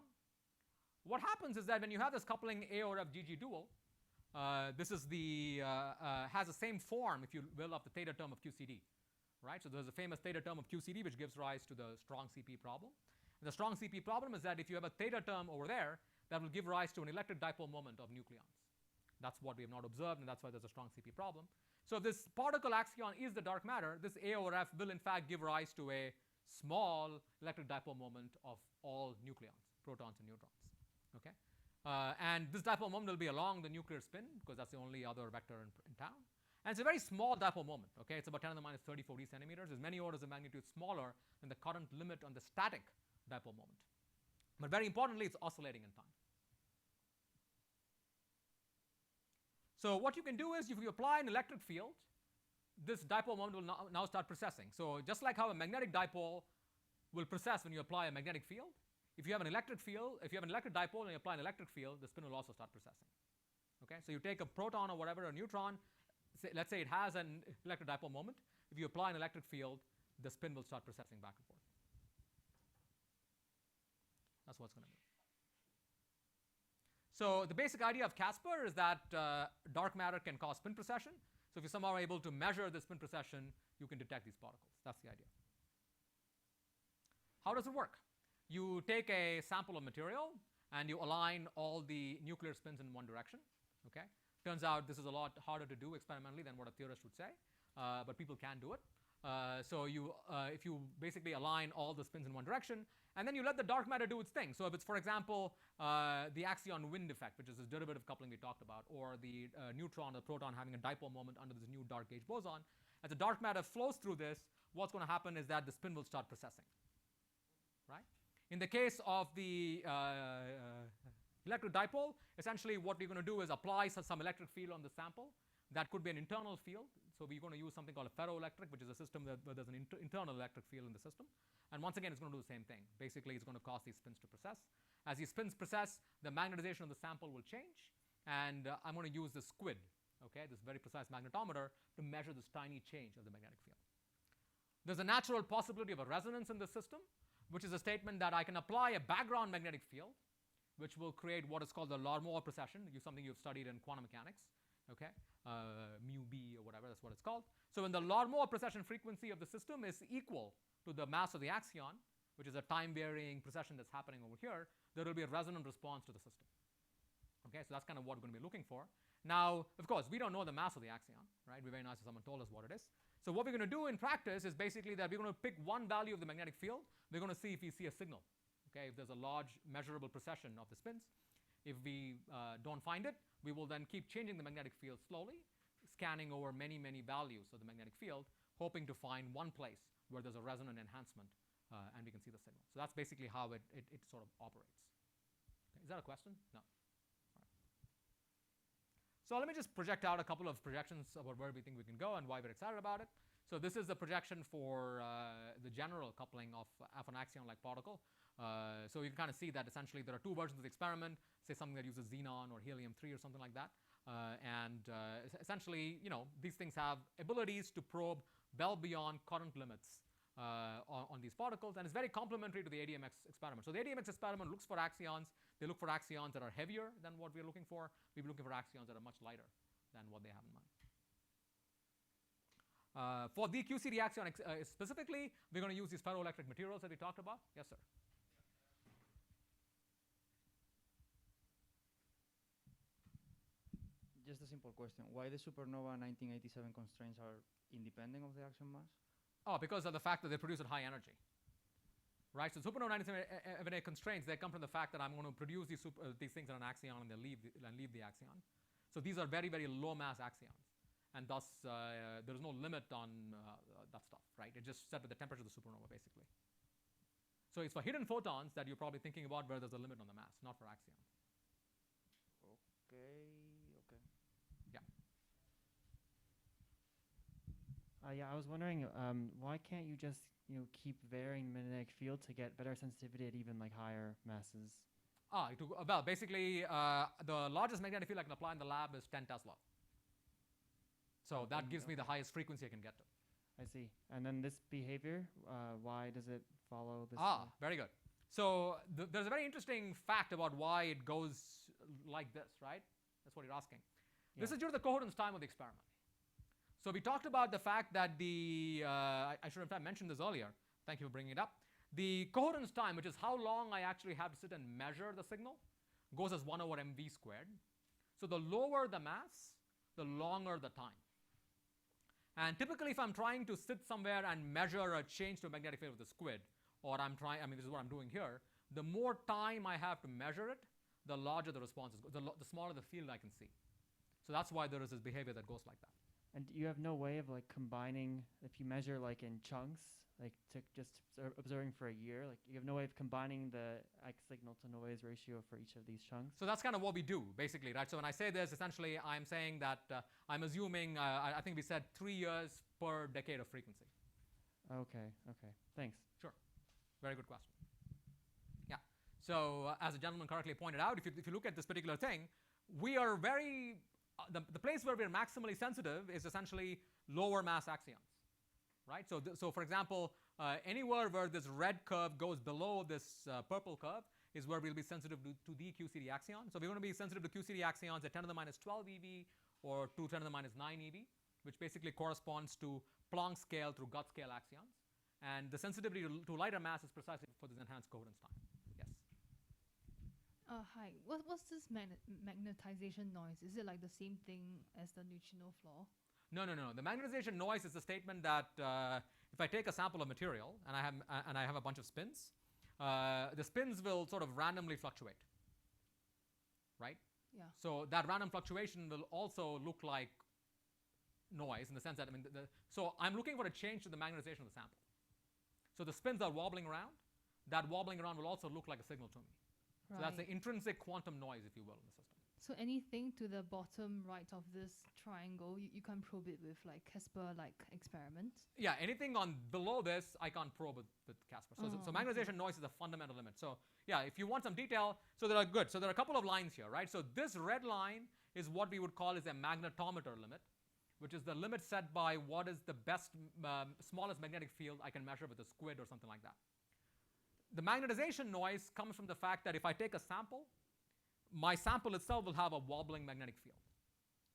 What happens is that when you have this coupling A over F GG dual, this is has the same form, if you will, of the theta term of QCD, right? So there's a famous theta term of QCD which gives rise to the strong CP problem. And the strong CP problem is that if you have a theta term over there, that will give rise to an electric dipole moment of nucleons. That's what we have not observed, and that's why there's a strong CP problem. So if this particle axion is the dark matter, this A over F will in fact give rise to a small electric dipole moment of all nucleons, protons and neutrons. Okay, and this dipole moment will be along the nuclear spin because that's the only other vector in town. And it's a very small dipole moment. Okay, it's about 10 to the minus 30, 40 centimeters. It's many orders of magnitude smaller than the current limit on the static dipole moment. But very importantly, it's oscillating in time. So what you can do is if you apply an electric field, this dipole moment will now start processing. So just like how a magnetic dipole will process when you apply a magnetic field, if you have an electric field, if you have an electric dipole and you apply an electric field, the spin will also start processing. Okay, so you take a proton or whatever, a neutron, let's say it has an electric dipole moment. If you apply an electric field, the spin will start processing back and forth. That's what it's going to do. So the basic idea of Caspar is that dark matter can cause spin precession. So if you somehow are able to measure the spin precession, you can detect these particles. That's the idea. How does it work? You take a sample of material and you align all the nuclear spins in one direction. Okay? Turns out this is a lot harder to do experimentally than what a theorist would say, but people can do it. So if you basically align all the spins in one direction, and then you let the dark matter do its thing. So if it's, for example, the axion wind effect, which is this derivative coupling we talked about, or the neutron or the proton having a dipole moment under this new dark gauge boson, as the dark matter flows through this, what's going to happen is that the spin will start processing, right? In the case of the electric dipole, essentially what we're going to do is apply some electric field on the sample. That could be an internal field. So we're going to use something called a ferroelectric, which is a system where there's an internal electric field in the system. And once again, it's going to do the same thing. Basically, it's going to cause these spins to process. As these spins process, the magnetization of the sample will change. And I'm going to use this squid, okay, this very precise magnetometer, to measure this tiny change of the magnetic field. There's a natural possibility of a resonance in the system, which is a statement that I can apply a background magnetic field, which will create what is called the Larmor precession, something you've studied in quantum mechanics, okay, mu b or whatever, that's what it's called. So when the Larmor precession frequency of the system is equal to the mass of the axion, which is a time-varying precession that's happening over here, there will be a resonant response to the system. Okay, so that's kind of what we're going to be looking for. Now, of course, we don't know the mass of the axion, right? It'd be very nice if someone told us what it is. So what we're going to do in practice is basically that we're going to pick one value of the magnetic field. We're going to see if we see a signal. Okay, if there's a large measurable precession of the spins. If we don't find it, we will then keep changing the magnetic field slowly, scanning over many, many values of the magnetic field, hoping to find one place where there's a resonant enhancement and we can see the signal. So that's basically how it sort of operates. Okay, is that a question? No. All right. So let me just project out a couple of projections about where we think we can go and why we're excited about it. So this is the projection for the general coupling of an axion-like particle. So you can kind of see that essentially there are two versions of the experiment, say something that uses xenon or helium-3 or something like that. Essentially, these things have abilities to probe well beyond current limits on these particles, and it's very complementary to the ADMX experiment. So the ADMX experiment looks for axions They look for axions that are heavier than what we're looking for. We'll be looking for axions that are much lighter than what they have in mind. For the QCD axion specifically, we're going to use these ferroelectric materials that we talked about. Yes, sir. Just a simple question. Why the supernova 1987 constraints are independent of the axion mass? Oh, because of the fact that they produce at high energy. Right? So supernova 1987 constraints, they come from the fact that I'm going to produce these things in an axion and they leave the axion. So these are very, very low mass axions. And thus, there is no limit on that stuff, right? It's just set with the temperature of the supernova, basically. So it's for hidden photons that you're probably thinking about where there's a limit on the mass, not for axions. Okay. Yeah. Yeah, I was wondering, why can't you just keep varying magnetic field to get better sensitivity at even like higher masses? Well, basically, the largest magnetic field I can apply in the lab is 10 Tesla. So that gives me the highest frequency I can get to. I see. And then this behavior, why does it follow this? Very good. So there's a very interesting fact about why it goes like this, right? That's what you're asking. Yeah. This is due to the coherence time of the experiment. So we talked about the fact that I should have mentioned this earlier. Thank you for bringing it up. The coherence time, which is how long I actually have to sit and measure the signal, goes as 1 over mv squared. So the lower the mass, the longer the time. And typically, if I'm trying to sit somewhere and measure a change to a magnetic field with a squid, or this is what I'm doing here, the more time I have to measure it, the larger the response is, the smaller the field I can see. So that's why there is this behavior that goes like that. And you have no way of like combining, if you measure like in chunks, like to just observing for a year, like you have no way of combining the X signal to noise ratio for each of these chunks? So that's kind of what we do, basically, right? So when I say this, essentially, I'm saying that I'm assuming, I think we said 3 years per decade of frequency. Okay, thanks. Sure, very good question. Yeah, so as the gentleman correctly pointed out, if you look at this particular thing, we are very, the place where we're maximally sensitive is essentially lower mass axions. Right? So for example, anywhere where this red curve goes below this purple curve is where we'll be sensitive to the QCD axion. So we're going to be sensitive to QCD axions at 10 to the minus 12 eV or to 10 to the minus 9 eV, which basically corresponds to Planck scale through gut scale axions. And the sensitivity to lighter mass is precisely for this enhanced coherence time. Yes? Hi. What's this magnetization noise? Is it like the same thing as the neutrino flaw? No. The magnetization noise is the statement that if I take a sample of material and I have a bunch of spins, the spins will sort of randomly fluctuate, right? Yeah. So that random fluctuation will also look like noise in the sense that, so I'm looking for a change to the magnetization of the sample. So the spins are wobbling around. That wobbling around will also look like a signal to me. Right. So that's the intrinsic quantum noise, if you will, in the system. So anything to the bottom right of this triangle, you can probe it with like Casper-like experiment? Yeah, anything on below this, I can't probe with Casper. So magnetization noise is a fundamental limit. So yeah, if you want some detail, so there are a couple of lines here, right? So this red line is what we would call is a magnetometer limit, which is the limit set by what is the best, smallest magnetic field I can measure with a squid or something like that. The magnetization noise comes from the fact that if I take a sample, my sample itself will have a wobbling magnetic field,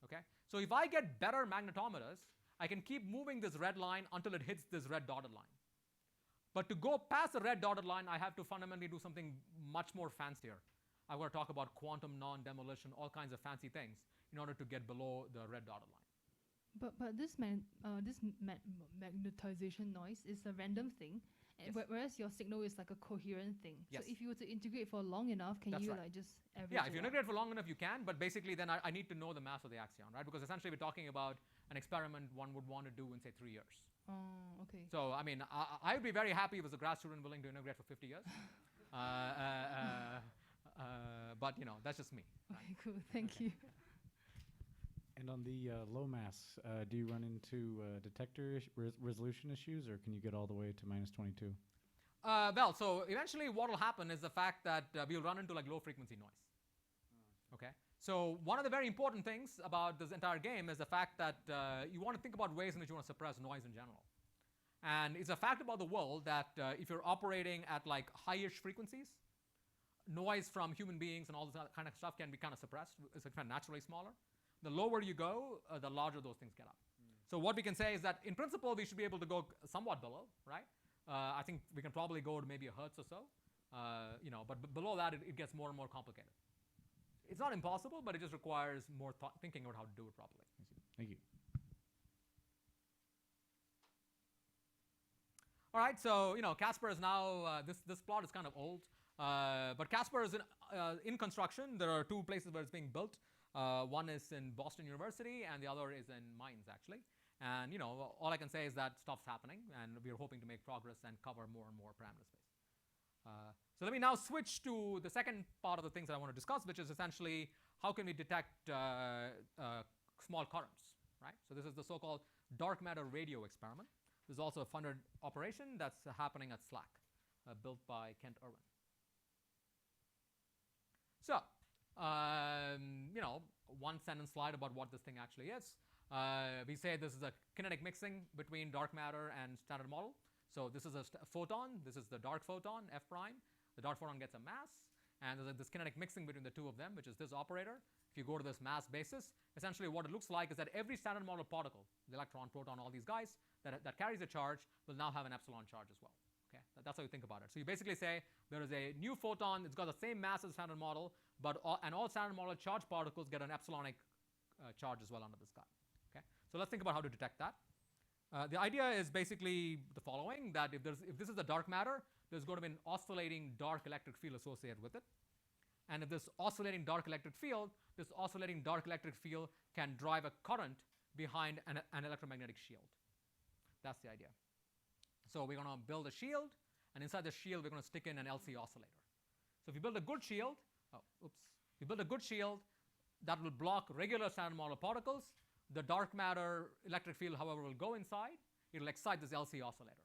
okay? So if I get better magnetometers, I can keep moving this red line until it hits this red dotted line. But to go past the red dotted line, I have to fundamentally do something much more fancier. I'm going to talk about quantum non-demolition, all kinds of fancy things in order to get below the red dotted line. But this magnetization noise is a random thing, Yes. whereas your signal is like a coherent thing. Yes. So if you were to integrate for long enough, can That's you right. like just average Yeah, if it you out? integrate for long enough, you can, but basically then I need to know the mass of the axion, right? Because essentially we're talking about an experiment one would want to do in, say, 3 years. Oh, okay. So, I would be very happy if it was a grad student willing to integrate for 50 years. But, that's just me. Okay, cool. Thank you. And on the low mass, do you run into detector resolution issues, or can you get all the way to minus 22? Well, so eventually what will happen is the fact that we'll run into like low frequency noise. Okay? So one of the very important things about this entire game is the fact that you want to think about ways in which you want to suppress noise in general. And it's a fact about the world that if you're operating at like high-ish frequencies, noise from human beings and all this other kind of stuff can be kind of suppressed. It's kind of naturally smaller. The lower you go, the larger those things get up. So what we can say is that in principle we should be able to go somewhat below, right? I think we can probably go to maybe a hertz or so, but below that it gets more and more complicated. It's not impossible, but it just requires more thinking about how to do it properly. Thank you. All right, so Casper is now this plot is kind of old, but Casper is in construction. There are two places where it's being built. One is in Boston University, and the other is in Mainz, actually. And all I can say is that stuff's happening, and we're hoping to make progress and cover more and more parameter space. So let me now switch to the second part of the things that I want to discuss, which is essentially how can we detect small currents, right? So this is the so-called dark matter radio experiment. There's also a funded operation that's happening at SLAC, built by Kent Irwin. So, one sentence slide about what this thing actually is. We say this is a kinetic mixing between dark matter and standard model. So this is a photon. This is the dark photon, F prime. The dark photon gets a mass, and there's this kinetic mixing between the two of them, which is this operator. If you go to this mass basis, essentially what it looks like is that every standard model particle, the electron, proton, all these guys, that carries a charge will now have an epsilon charge as well. Okay, that's how you think about it. So you basically say there is a new photon. It's got the same mass as standard model, but all standard model charge particles get an epsilonic charge as well under this guy. Okay, so let's think about how to detect that. The idea is basically the following: that if this is the dark matter, there's going to be an oscillating dark electric field associated with it. And if this oscillating dark electric field can drive a current behind an electromagnetic shield. That's the idea. So we're going to build a shield, and inside the shield we're going to stick in an LC oscillator. So if you build a good shield, that will block regular standard model particles. The dark matter electric field, however, will go inside. It will excite this LC oscillator,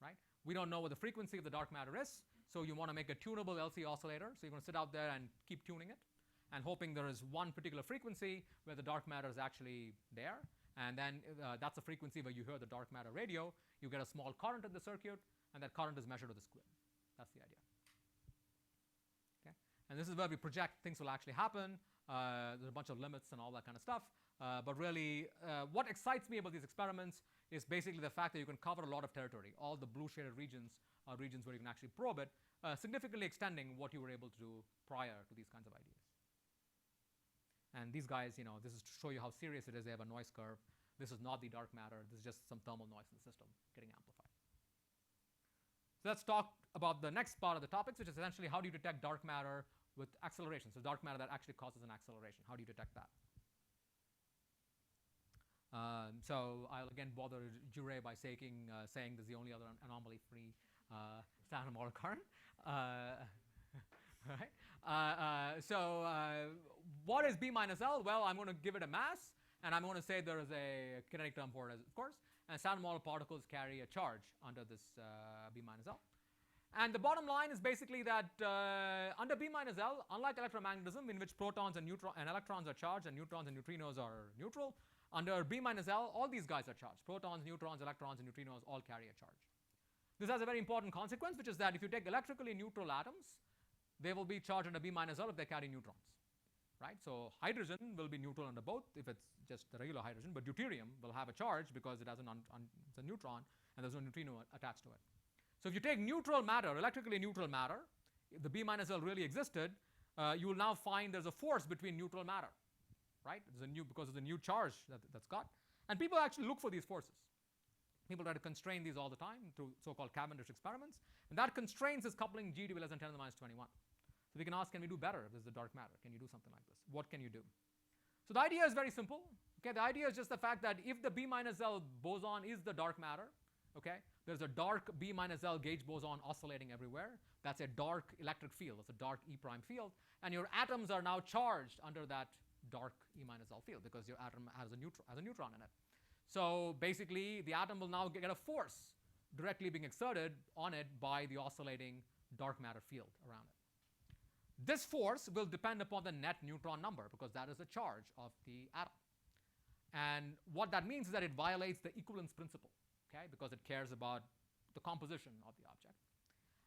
right? We don't know what the frequency of the dark matter is, so you want to make a tunable LC oscillator. So you're going to sit out there and keep tuning it, and hoping there is one particular frequency where the dark matter is actually there. And then that's the frequency where you hear the dark matter radio. You get a small current in the circuit, and that current is measured with this grid. That's the idea. Okay? And this is where we project things will actually happen. There's a bunch of limits and all that kind of stuff. But really, what excites me about these experiments is basically the fact that you can cover a lot of territory. All the blue shaded regions are regions where you can actually probe it, significantly extending what you were able to do prior to these kinds of ideas. And these guys, this is to show you how serious it is. They have a noise curve. This is not the dark matter. This is just some thermal noise in the system getting amplified. So let's talk about the next part of the topics, which is essentially how do you detect dark matter with acceleration. So dark matter that actually causes an acceleration. How do you detect that? So I'll again bother Jure by saying this is the only other anomaly-free standard model current. Right? What is B minus L? Well, I'm going to give it a mass, and I'm going to say there is a kinetic term for it, of course. And standard model particles carry a charge under this B minus L. And the bottom line is basically that under B minus L, unlike electromagnetism, in which protons and electrons are charged and neutrons and neutrinos are neutral, under B minus L, all these guys are charged. Protons, neutrons, electrons, and neutrinos all carry a charge. This has a very important consequence, which is that if you take electrically neutral atoms, they will be charged under B minus L if they carry neutrons, right? So hydrogen will be neutral under both if it's just the regular hydrogen, but deuterium will have a charge because it has it's a neutron and there's no neutrino attached to it. So if you take neutral matter, electrically neutral matter, if the B minus L really existed, you will now find there's a force between neutral matter, right? Because of the new charge that's got. And people actually look for these forces. People try to constrain these all the time through so-called Cavendish experiments, and that constrains this coupling G to be less than 10 to the minus 21. So we can ask, can we do better if this is a dark matter? Can you do something like this? What can you do? So the idea is very simple. Okay, the idea is just the fact that if the B minus L boson is the dark matter, okay, there's a dark B minus L gauge boson oscillating everywhere. That's a dark electric field. It's a dark E prime field. And your atoms are now charged under that dark E minus L field because your atom has a neutron in it. So basically, the atom will now get a force directly being exerted on it by the oscillating dark matter field around it. This force will depend upon the net neutron number because that is the charge of the atom. And what that means is that it violates the equivalence principle, okay, because it cares about the composition of the object.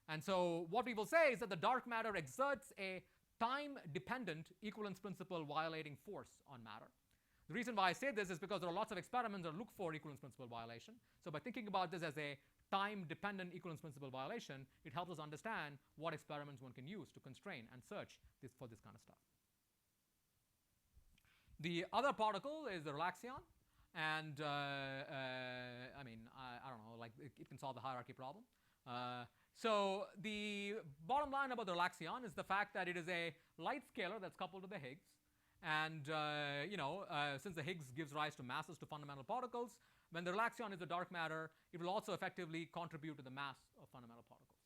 And so what we will say is that the dark matter exerts a time-dependent equivalence principle violating force on matter. The reason why I say this is because there are lots of experiments that look for equivalence principle violation. So by thinking about this as a time-dependent equivalence principle violation, it helps us understand what experiments one can use to constrain and search for this kind of stuff. The other particle is the relaxion, and I don't know, like it can solve the hierarchy problem. So the bottom line about the relaxion is the fact that it is a light scalar that's coupled to the Higgs. And since the Higgs gives rise to masses to fundamental particles, when the relaxion is a dark matter, it will also effectively contribute to the mass of fundamental particles,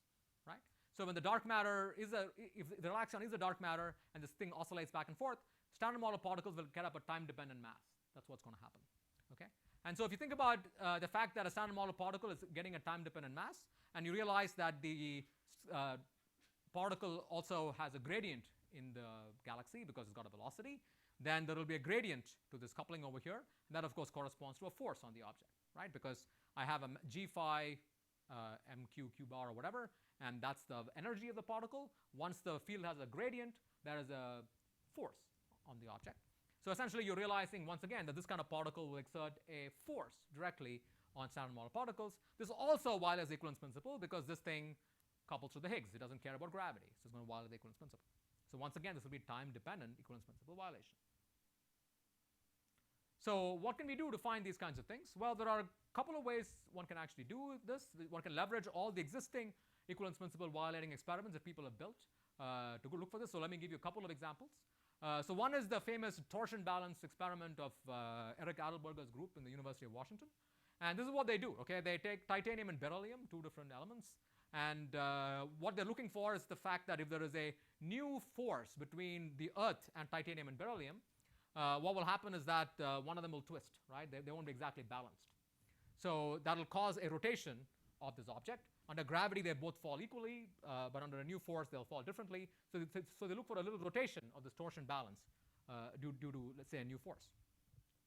right? So when the dark matter is if the relaxion is a dark matter and this thing oscillates back and forth, standard model particles will get up a time-dependent mass. That's what's going to happen, okay? And so if you think about the fact that a standard model particle is getting a time-dependent mass, and you realize that the particle also has a gradient in the galaxy because it's got a velocity, then there will be a gradient to this coupling over here. And that, of course, corresponds to a force on the object, right? Because I have a g phi mq q bar or whatever, and that's the energy of the particle. Once the field has a gradient, there is a force on the object. So essentially, you're realizing once again that this kind of particle will exert a force directly on standard model particles. This also violates the equivalence principle because this thing couples to the Higgs. It doesn't care about gravity, so it's going to violate the equivalence principle. So once again, this will be time-dependent equivalence principle violation. So what can we do to find these kinds of things? Well, there are a couple of ways one can actually do this. One can leverage all the existing equivalence principle violating experiments that people have built to go look for this. So let me give you a couple of examples. So one is the famous torsion balance experiment of Eric Adelberger's group in the University of Washington. And this is what they do, okay? They take titanium and beryllium, two different elements, and what they're looking for is the fact that if there is a new force between the Earth and titanium and beryllium, what will happen is that one of them will twist, right? They won't be exactly balanced. So that will cause a rotation of this object. Under gravity, they both fall equally, but under a new force, they'll fall differently. So they look for a little rotation of this torsion balance due to, let's say, a new force.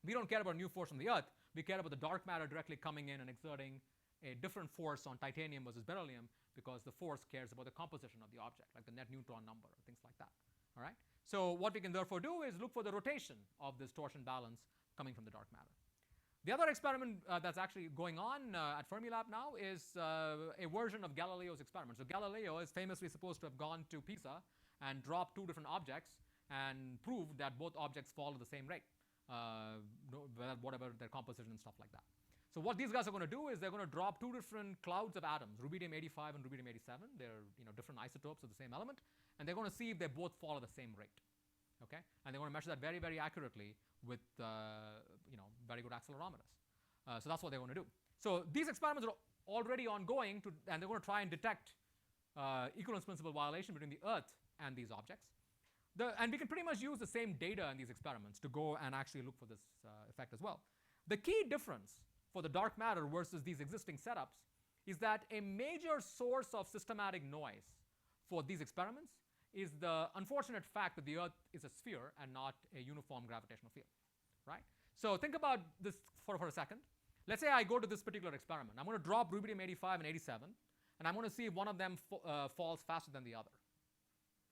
We don't care about a new force from the Earth. We care about the dark matter directly coming in and exerting a different force on titanium versus beryllium because the force cares about the composition of the object, like the net neutron number or things like that. All right? So what we can therefore do is look for the rotation of this torsion balance coming from the dark matter. The other experiment that's actually going on at Fermilab now is a version of Galileo's experiment. So Galileo is famously supposed to have gone to Pisa and dropped two different objects and proved that both objects fall at the same rate, whatever their composition and stuff like that. So what these guys are going to do is they're going to drop two different clouds of atoms, rubidium-85 and rubidium-87. They're different isotopes of the same element, and they're going to see if they both fall at the same rate. Okay, and they're going to measure that very, very accurately with very good accelerometers. So that's what they're going to do. So these experiments are already ongoing, and they're going to try and detect equivalence principle violation between the Earth and these objects. And we can pretty much use the same data in these experiments to go and actually look for this effect as well. The key difference for the dark matter versus these existing setups is that a major source of systematic noise for these experiments is the unfortunate fact that the Earth is a sphere and not a uniform gravitational field, right? So think about this for a second. Let's say I go to this particular experiment. I'm going to drop rubidium-85 and 87, and I'm going to see if one of them falls faster than the other,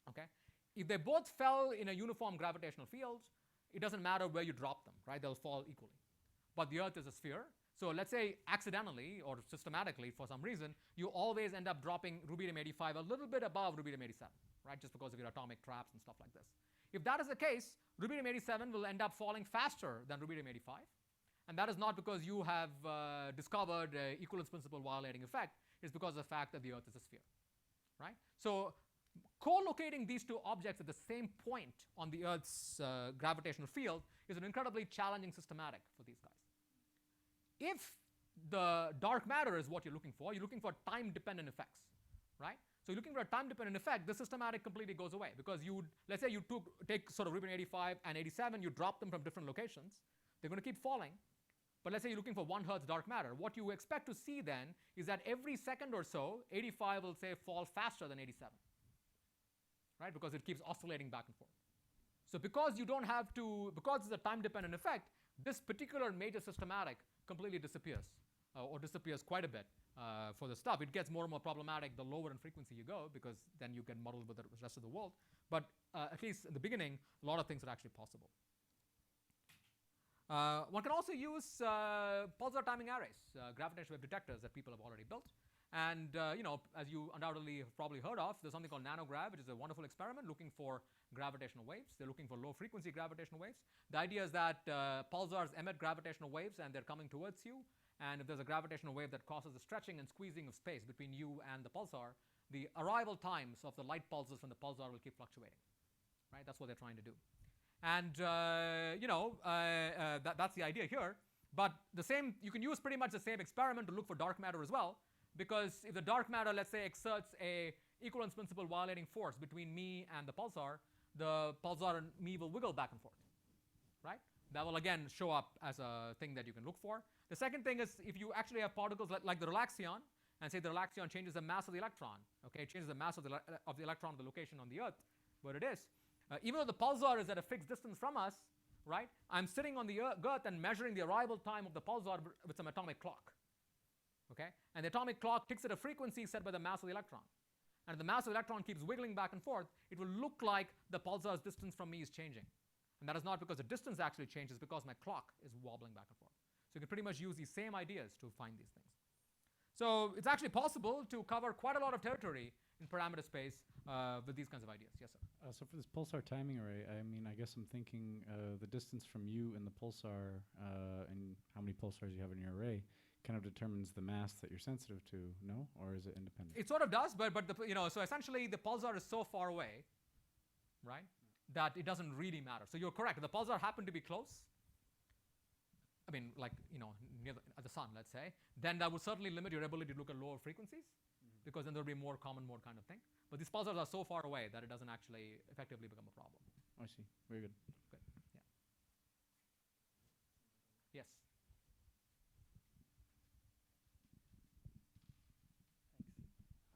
okay? If they both fell in a uniform gravitational field, it doesn't matter where you drop them, right? They'll fall equally. But the Earth is a sphere. So let's say accidentally or systematically for some reason, you always end up dropping rubidium-85 a little bit above rubidium-87, right? Just because of your atomic traps and stuff like this. If that is the case, rubidium-87 will end up falling faster than rubidium-85. And that is not because you have discovered an equivalence principle violating effect. It's because of the fact that the Earth is a sphere, right? So co-locating these two objects at the same point on the Earth's gravitational field is an incredibly challenging systematic for these guys. If the dark matter is what you're looking for time-dependent effects, right? So you're looking for a time-dependent effect, the systematic completely goes away because let's say you take sort of rubidium-85 and 87, you drop them from different locations, they're going to keep falling. But let's say you're looking for 1 Hertz dark matter. What you expect to see then is that every second or so, 85 will say fall faster than 87, right? Because it keeps oscillating back and forth. So because it's a time-dependent effect, this particular major systematic completely disappears or disappears quite a bit for the stuff. It gets more and more problematic the lower in frequency you go, because then you get muddled with the rest of the world. But at least in the beginning, a lot of things are actually possible. One can also use pulsar timing arrays, gravitational wave detectors that people have already built. And as you undoubtedly have probably heard of, there's something called Nanograph, which is a wonderful experiment looking for gravitational waves. They're looking for low frequency gravitational waves. The idea is that pulsars emit gravitational waves and they're coming towards you. And if there's a gravitational wave that causes a stretching and squeezing of space between you and the pulsar, the arrival times of the light pulses from the pulsar will keep fluctuating. Right? That's what they're trying to do. And that's the idea here. But the same, you can use pretty much the same experiment to look for dark matter as well, because if the dark matter, let's say, exerts a equivalence principle violating force between me and the pulsar and me will wiggle back and forth, right? That will again show up as a thing that you can look for. The second thing is if you actually have particles like the relaxion, and say the relaxion changes the mass of the electron, okay, it changes the mass of the electron, the location on the Earth where it is. Even though the pulsar is at a fixed distance from us, right, I'm sitting on the Earth and measuring the arrival time of the pulsar with some atomic clock. Okay? And the atomic clock ticks at a frequency set by the mass of the electron. And if the mass of the electron keeps wiggling back and forth, it will look like the pulsar's distance from me is changing. And that is not because the distance actually changes, because my clock is wobbling back and forth. So you can pretty much use these same ideas to find these things. So it's actually possible to cover quite a lot of territory in parameter space with these kinds of ideas. Yes, sir? So for this pulsar timing array, I mean, I guess I'm thinking the distance from you and the pulsar and how many pulsars you have in your array kind of determines the mass that you're sensitive to, no? Or is it independent? It sort of does, but so essentially the pulsar is so far away, right, that it doesn't really matter. So you're correct. If the pulsar happened to be close, I mean, like, near the sun, let's say, then that would certainly limit your ability to look at lower frequencies, because then there'll be more common mode kind of thing. But these pulsars are so far away that it doesn't actually effectively become a problem. I see. Very good. Good. Yeah. Yes.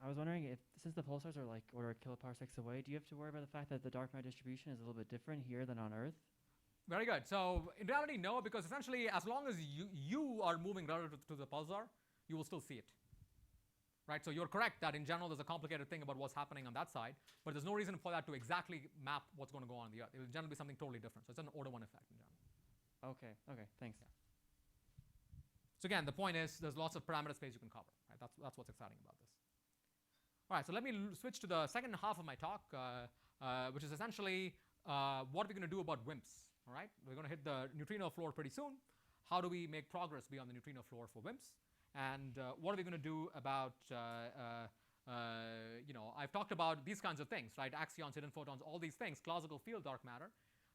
I was wondering if, since the pulsars are like order of kiloparsecs away, do you have to worry about the fact that the dark matter distribution is a little bit different here than on Earth? Very good. So in reality, no, because essentially as long as you are moving relative to the pulsar, you will still see it. Right? So you're correct that in general there's a complicated thing about what's happening on that side, but there's no reason for that to exactly map what's going to go on the Earth. It will generally be something totally different. So it's an order 1 effect in general. Okay, thanks. Yeah. So again, the point is there's lots of parameter space you can cover. Right? That's what's exciting about this. All right, so let me switch to the second half of my talk, which is essentially what we're going to do about WIMPs. All right, we're going to hit the neutrino floor pretty soon. How do we make progress beyond the neutrino floor for WIMPs? And what are we going to do about, I've talked about these kinds of things, right? Axions, hidden photons, all these things, classical field dark matter.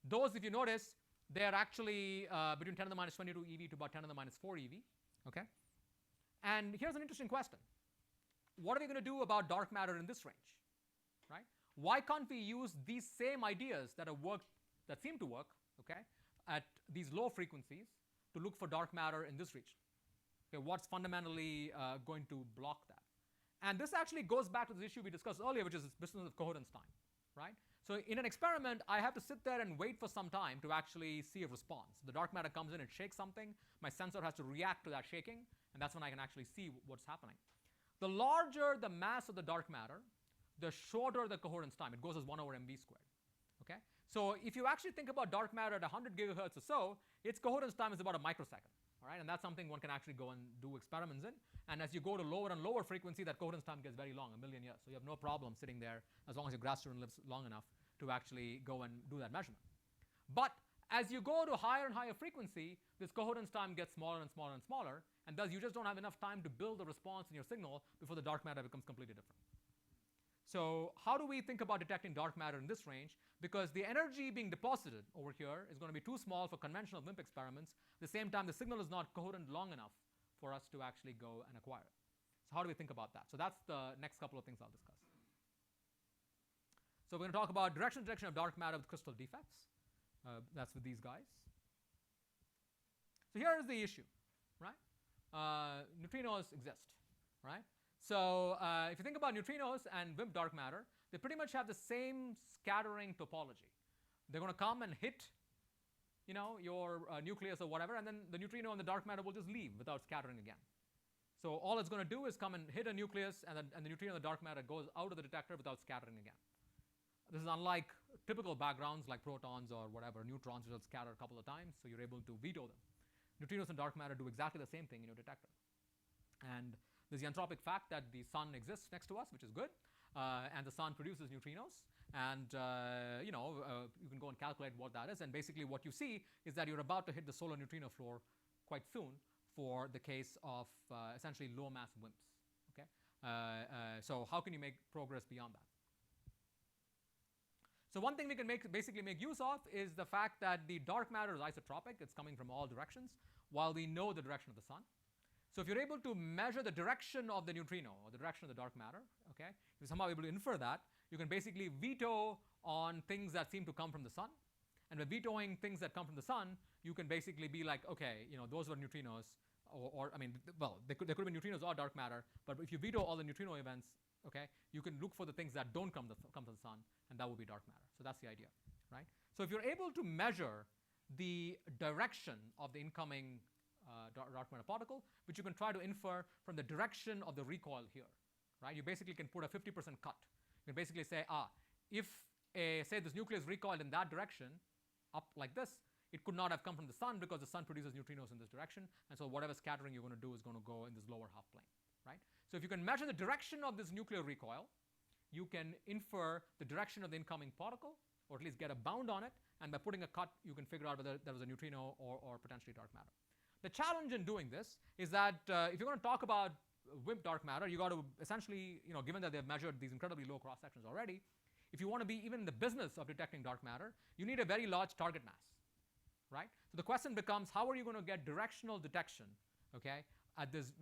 Those, if you notice, they're actually between 10 to the minus 22 eV to about 10 to the minus 4 EV, okay? And here's an interesting question. What are we going to do about dark matter in this range, right? Why can't we use these same ideas that have worked, that seem to work, okay, at these low frequencies to look for dark matter in this region? Okay, what's fundamentally going to block that? And this actually goes back to the issue we discussed earlier, which is this business of coherence time, right? So in an experiment, I have to sit there and wait for some time to actually see a response. The dark matter comes in, it shakes something, my sensor has to react to that shaking, and that's when I can actually see what's happening. The larger the mass of the dark matter, the shorter the coherence time. It goes as 1 over mv squared, okay? So if you actually think about dark matter at 100 gigahertz or so, its coherence time is about a microsecond. All right, and that's something one can actually go and do experiments in. And as you go to lower and lower frequency, that coherence time gets very long, 1 million years. So you have no problem sitting there as long as your grad student lives long enough to actually go and do that measurement. But as you go to higher and higher frequency, this coherence time gets smaller and smaller and smaller, and thus you just don't have enough time to build a response in your signal before the dark matter becomes completely different. So how do we think about detecting dark matter in this range? Because the energy being deposited over here is going to be too small for conventional WIMP experiments. At the same time, the signal is not coherent long enough for us to actually go and acquire it. So how do we think about that? So that's the next couple of things I'll discuss. So we're going to talk about directional detection of dark matter with crystal defects. That's with these guys. So here is the issue, right? Neutrinos exist, right? So if you think about neutrinos and WIMP dark matter, they pretty much have the same scattering topology. They're going to come and hit, your nucleus or whatever, and then the neutrino and the dark matter will just leave without scattering again. So all it's going to do is come and hit a nucleus, and the neutrino in the dark matter goes out of the detector without scattering again. This is unlike typical backgrounds like protons or whatever, neutrons, which will scatter a couple of times, so you're able to veto them. Neutrinos in dark matter do exactly the same thing in your detector. And there's the anthropic fact that the sun exists next to us, which is good, and the sun produces neutrinos. And you can go and calculate what that is. And basically what you see is that you're about to hit the solar neutrino floor quite soon for the case of essentially low mass WIMPs. Okay? So how can you make progress beyond that? So one thing we can basically make use of is the fact that the dark matter is isotropic. It's coming from all directions, while we know the direction of the sun. So if you're able to measure the direction of the neutrino or the direction of the dark matter, okay, if you're somehow able to infer that, you can basically veto on things that seem to come from the sun. And by vetoing things that come from the sun, you can basically be like, okay, those were neutrinos, there could have been neutrinos or dark matter, but if you veto all the neutrino events, okay, you can look for the things that don't come from the sun, and that will be dark matter. So that's the idea, right? So if you're able to measure the direction of the incoming dark matter particle, which you can try to infer from the direction of the recoil here, right? You basically can put a 50% cut. You can basically say, if say this nucleus recoiled in that direction, up like this, it could not have come from the sun because the sun produces neutrinos in this direction, and so whatever scattering you're going to do is going to go in this lower half plane, right? So if you can measure the direction of this nuclear recoil, you can infer the direction of the incoming particle, or at least get a bound on it, and by putting a cut, you can figure out whether there was a neutrino or potentially dark matter. The challenge in doing this is that if you're going to talk about WIMP dark matter, you got to essentially, given that they've measured these incredibly low cross sections already, if you want to be even in the business of detecting dark matter, you need a very large target mass, right? So the question becomes, how are you going to get directional detection, okay, at this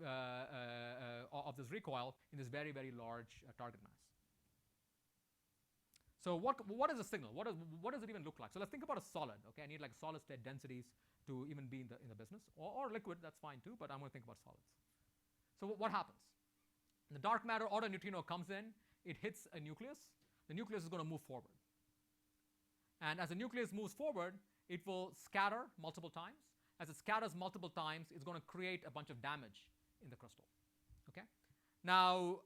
of this recoil in this very, very large target mass? So what is a signal? What does it even look like? So let's think about a solid. Okay, I need like solid state densities to even be in the business, or liquid. That's fine too. But I'm going to think about solids. So what happens? The dark matter or a neutrino comes in. It hits a nucleus. The nucleus is going to move forward. And as the nucleus moves forward, it will scatter multiple times. As it scatters multiple times, it's going to create a bunch of damage in the crystal. Okay. Now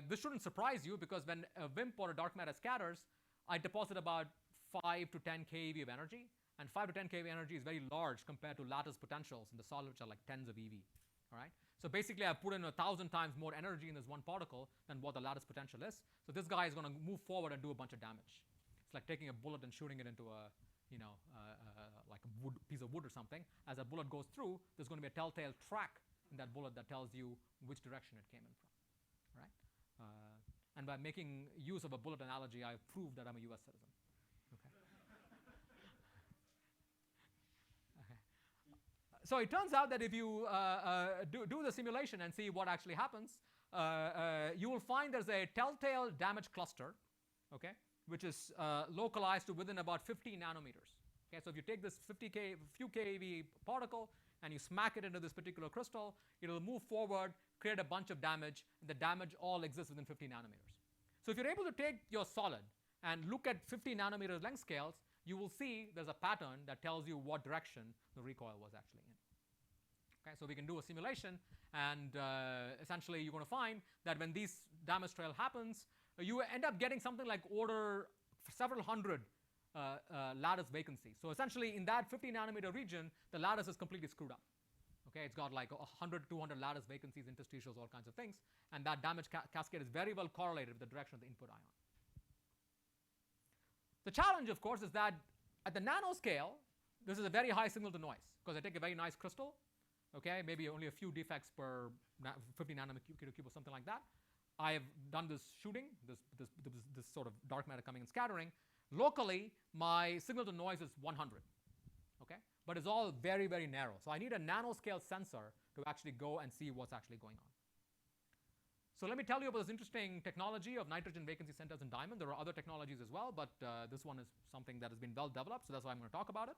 this shouldn't surprise you, because when a WIMP or a dark matter scatters, I deposit about 5 to 10 keV of energy, and 5 to 10 keV energy is very large compared to lattice potentials in the solid, which are like tens of eV. All right. So basically, I've put in 1,000 times more energy in this one particle than what the lattice potential is. So this guy is going to move forward and do a bunch of damage. It's like taking a bullet and shooting it into a, like a piece of wood or something. As that bullet goes through, there's going to be a telltale track in that bullet that tells you which direction it came in from. Right? And by making use of a bullet analogy, I've proved that I'm a US citizen. Okay. Okay. So it turns out that if you do the simulation and see what actually happens, you will find there's a telltale damage cluster, okay, which is localized to within about 50 nanometers. Okay, so if you take this few keV particle and you smack it into this particular crystal, it'll move forward, create a bunch of damage, and the damage all exists within 50 nanometers. So if you're able to take your solid and look at 50 nanometers length scales, you will see there's a pattern that tells you what direction the recoil was actually in. Okay, so we can do a simulation, and essentially you're going to find that when this damage trail happens, you end up getting something like order several hundred lattice vacancies. So essentially in that 50 nanometer region, the lattice is completely screwed up. Okay, it's got like 100, 200 lattice vacancies, interstitials, all kinds of things, and that damage cascade is very well correlated with the direction of the input ion. The challenge, of course, is that at the nanoscale, this is a very high signal to noise, because I take a very nice crystal, okay, maybe only a few defects per 50 nanometer cube or something like that. I have done this shooting, this sort of dark matter coming and scattering. Locally, my signal to noise is 100, okay? But it's all very, very narrow. So I need a nanoscale sensor to actually go and see what's actually going on. So let me tell you about this interesting technology of nitrogen vacancy centers in diamond. There are other technologies as well, but this one is something that has been well developed, so that's why I'm going to talk about it.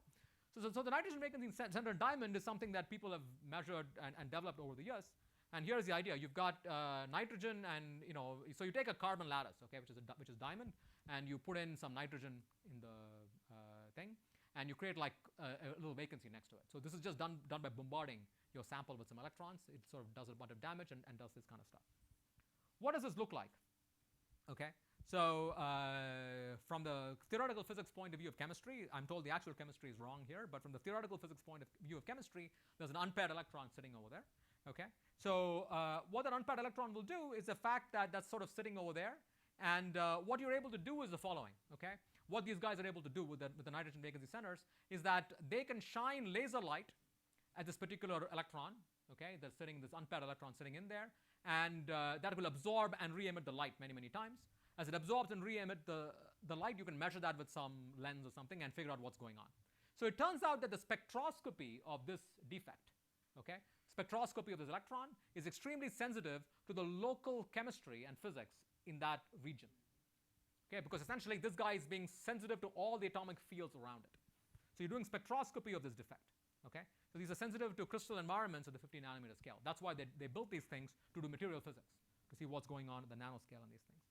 So the nitrogen vacancy center in diamond is something that people have measured and developed over the years. And here's the idea: you've got nitrogen, and so you take a carbon lattice, okay, which is diamond, and you put in some nitrogen in the thing, and you create like a little vacancy next to it. So this is just done by bombarding your sample with some electrons. It sort of does a bunch of damage and does this kind of stuff. What does this look like? Okay, so from the theoretical physics point of view of chemistry, I'm told the actual chemistry is wrong here, but from the theoretical physics point of view of chemistry, there's an unpaired electron sitting over there. Okay, so what that unpaired electron will do is the fact that that's sort of sitting over there, and what you're able to do is the following. Okay, what these guys are able to do with the nitrogen vacancy centers is that they can shine laser light at this particular electron. Okay, that's sitting, this unpaired electron sitting in there, and that will absorb and re-emit the light many, many times. As it absorbs and re-emit the light, you can measure that with some lens or something and figure out what's going on. So it turns out that the spectroscopy of this defect, okay, spectroscopy of this electron is extremely sensitive to the local chemistry and physics in that region. Okay, because essentially this guy is being sensitive to all the atomic fields around it. So you're doing spectroscopy of this defect. Okay, so these are sensitive to crystal environments at the 50 nanometer scale. That's why they built these things to do material physics, to see what's going on at the nanoscale in these things.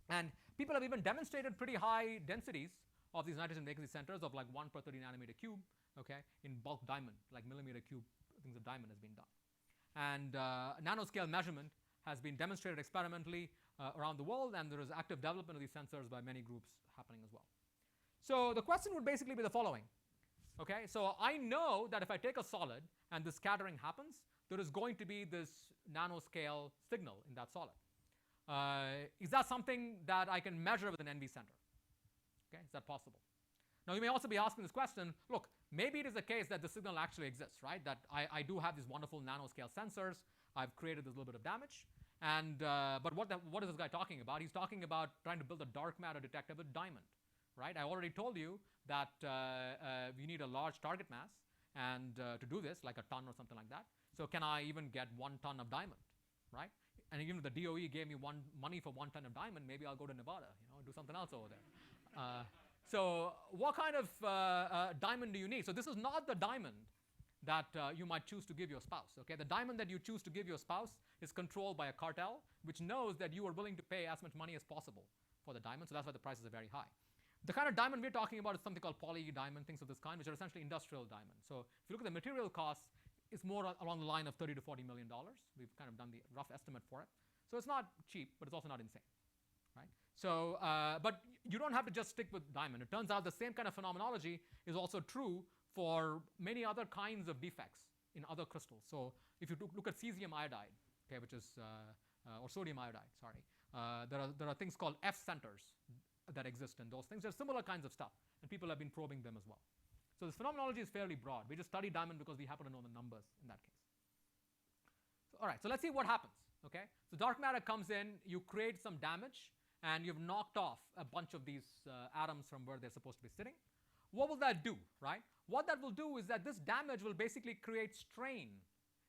And people have even demonstrated pretty high densities of these nitrogen vacancy centers of like 1 per 30 nanometer cube, okay, in bulk diamond, like millimeter cube things of diamond has been done. And nanoscale measurement has been demonstrated experimentally around the world, and there is active development of these sensors by many groups happening as well. So the question would basically be the following. Okay, so I know that if I take a solid and the scattering happens, there is going to be this nanoscale signal in that solid. Is that something that I can measure with an NV center? Okay, is that possible? Now you may also be asking this question, look, maybe it is the case that the signal actually exists, right? That I do have these wonderful nanoscale sensors, I've created this little bit of damage, and but what is this guy talking about? He's talking about trying to build a dark matter detector with diamond. Right? I already told you that we need a large target mass, and to do this, like a ton or something like that. So can I even get 1 ton of diamond, right? And even if the DOE gave me money for 1 ton of diamond, maybe I'll go to Nevada, do something else over there. So what kind of diamond do you need? So this is not the diamond that you might choose to give your spouse. Okay, the diamond that you choose to give your spouse is controlled by a cartel, which knows that you are willing to pay as much money as possible for the diamond. So that's why the prices are very high. The kind of diamond we're talking about is something called poly diamond, things of this kind, which are essentially industrial diamonds. So if you look at the material costs, it's more along the line of $30 to $40 million. We've kind of done the rough estimate for it. So it's not cheap, but it's also not insane, right? So, but you don't have to just stick with diamond. It turns out the same kind of phenomenology is also true for many other kinds of defects in other crystals. So if you look at cesium iodide, okay, which is, or sodium iodide, sorry, there are things called F centers that exist in those things. There's similar kinds of stuff, and people have been probing them as well. So this phenomenology is fairly broad. We just study diamond because we happen to know the numbers in that case. So, all right, so let's see what happens, okay? So dark matter comes in, you create some damage, and you've knocked off a bunch of these atoms from where they're supposed to be sitting. What will that do, right? What that will do is that this damage will basically create strain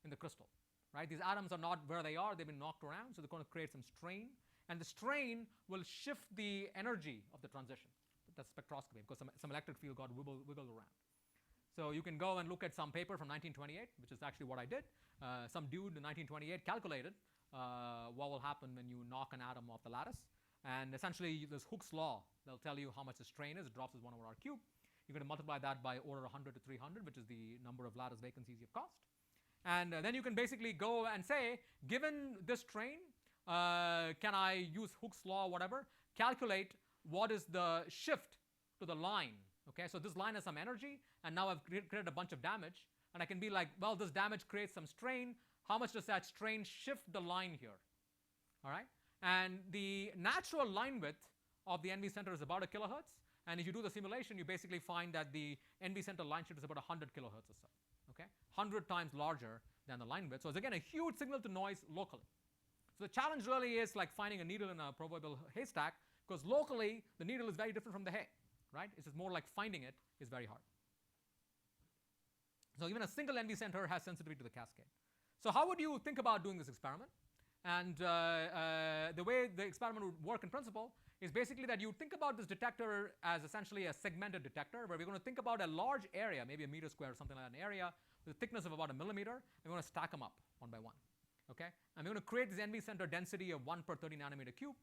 in the crystal, right? These atoms are not where they are, they've been knocked around, so they're going to create some strain. And the strain will shift the energy of the transition. That's spectroscopy, because some electric field got wiggled around. So you can go and look at some paper from 1928, which is actually what I did. Some dude in 1928 calculated what will happen when you knock an atom off the lattice. And essentially, this Hooke's law, they'll tell you how much the strain is. It drops as 1 over r cubed. You're going to multiply that by order 100 to 300, which is the number of lattice vacancies you've cost. And then you can basically go and say, given this strain, can I use Hooke's law or whatever, calculate what is the shift to the line. Okay, so this line has some energy, and now I've created a bunch of damage, and I can be like, well, this damage creates some strain. How much does that strain shift the line here? All right, and the natural line width of the NV center is about 1 kilohertz, and if you do the simulation, you basically find that the NV center line shift is about 100 kilohertz or so. Okay, 100 times larger than the line width. So it's again a huge signal to noise locally. So the challenge really is like finding a needle in a proverbial haystack, because locally the needle is very different from the hay, right? It's just more like finding it is very hard. So even a single NV center has sensitivity to the cascade. So how would you think about doing this experiment? And the way the experiment would work in principle is basically that you think about this detector as essentially a segmented detector, where we're going to think about a large area, maybe a meter square or something like that, an area with a thickness of about 1 millimeter, and we're going to stack them up one by one. Okay, and we're going to create this NV center density of 1 per 30 nanometer cube,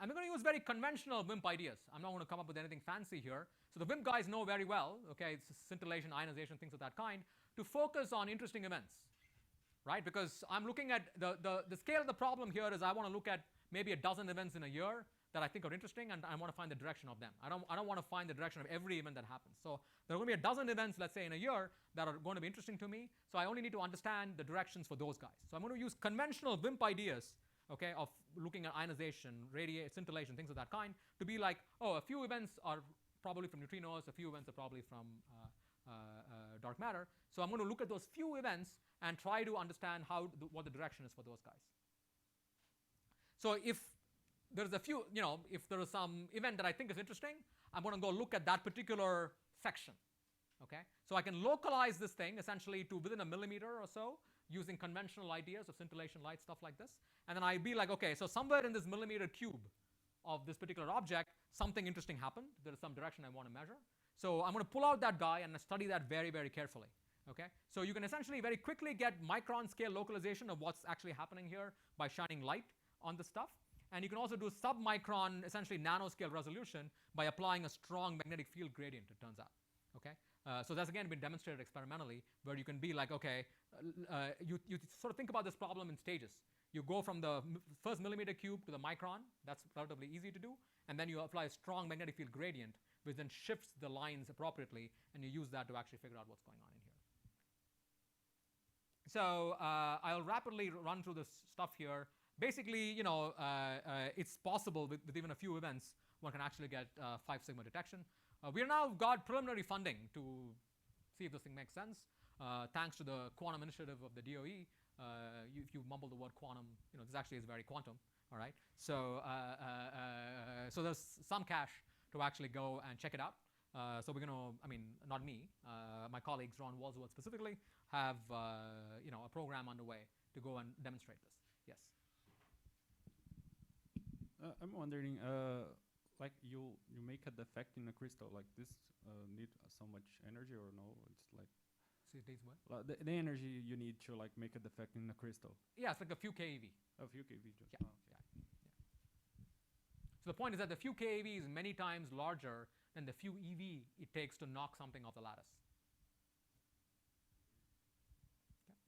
And we're going to use very conventional WIMP ideas. I'm not going to come up with anything fancy here. So the WIMP guys know very well, okay, it's scintillation, ionization, things of that kind, to focus on interesting events, right? Because I'm looking at the scale of the problem here is I want to look at maybe a dozen events in a year that I think are interesting, and I want to find the direction of them. I don't want to find the direction of every event that happens. So there are going to be a dozen events, let's say, in a year that are going to be interesting to me. So I only need to understand the directions for those guys. So I'm going to use conventional WIMP ideas, okay, of looking at ionization, scintillation, things of that kind, to be like, oh, a few events are probably from neutrinos, a few events are probably from dark matter. So I'm going to look at those few events and try to understand what the direction is for those guys. So if there's a few, if there is some event that I think is interesting, I'm going to go look at that particular section, okay? So I can localize this thing essentially to within a millimeter or so using conventional ideas of scintillation light, stuff like this. And then I'd be like, okay, so somewhere in this millimeter cube of this particular object, something interesting happened. There is some direction I want to measure. So I'm going to pull out that guy and study that very, very carefully, okay? So you can essentially very quickly get micron scale localization of what's actually happening here by shining light on the stuff. And you can also do sub-micron, essentially nanoscale resolution by applying a strong magnetic field gradient, it turns out, okay? So that's again been demonstrated experimentally, where you can be like, okay, you sort of think about this problem in stages. You go from the first millimeter cube to the micron. That's relatively easy to do. And then you apply a strong magnetic field gradient, which then shifts the lines appropriately, and you use that to actually figure out what's going on in here. So I'll rapidly run through this stuff here. Basically, it's possible with even a few events, one can actually get 5 sigma detection. We've now got preliminary funding to see if this thing makes sense. Thanks to the quantum initiative of the DOE, if you mumble the word quantum, this actually is very quantum, all right? So, so there's some cash to actually go and check it out. So we're going to, not me, my colleagues, Ron Walsworth specifically, have a program underway to go and demonstrate this. Yes? I'm wondering, like you make a defect in a crystal like this, need so much energy or no? It's like what? The energy you need to like make a defect in a crystal. Yeah, it's like a few keV. A few keV. Just yeah. So the point is that the few keV is many times larger than the few EV it takes to knock something off the lattice. Okay.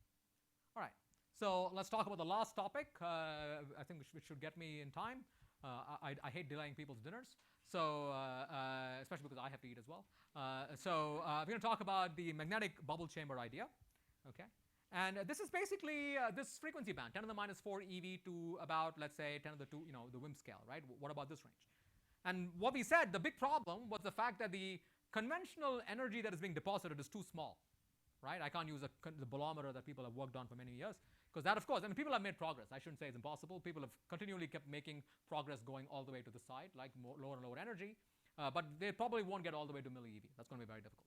All right. So let's talk about the last topic. I think which should get me in time. I hate delaying people's dinners, so especially because I have to eat as well. So we're going to talk about the magnetic bubble chamber idea, okay? And this is basically this frequency band, 10 to the minus 4 eV to about, let's say, 10 to the 2, the WIMP scale, right? What about this range? And what we said, the big problem was the fact that the conventional energy that is being deposited is too small, right? I can't use the bolometer that people have worked on for many years. Because that, of course, people have made progress. I shouldn't say it's impossible. People have continually kept making progress going all the way to the side, like lower and lower energy. But they probably won't get all the way to milli eV. That's going to be very difficult.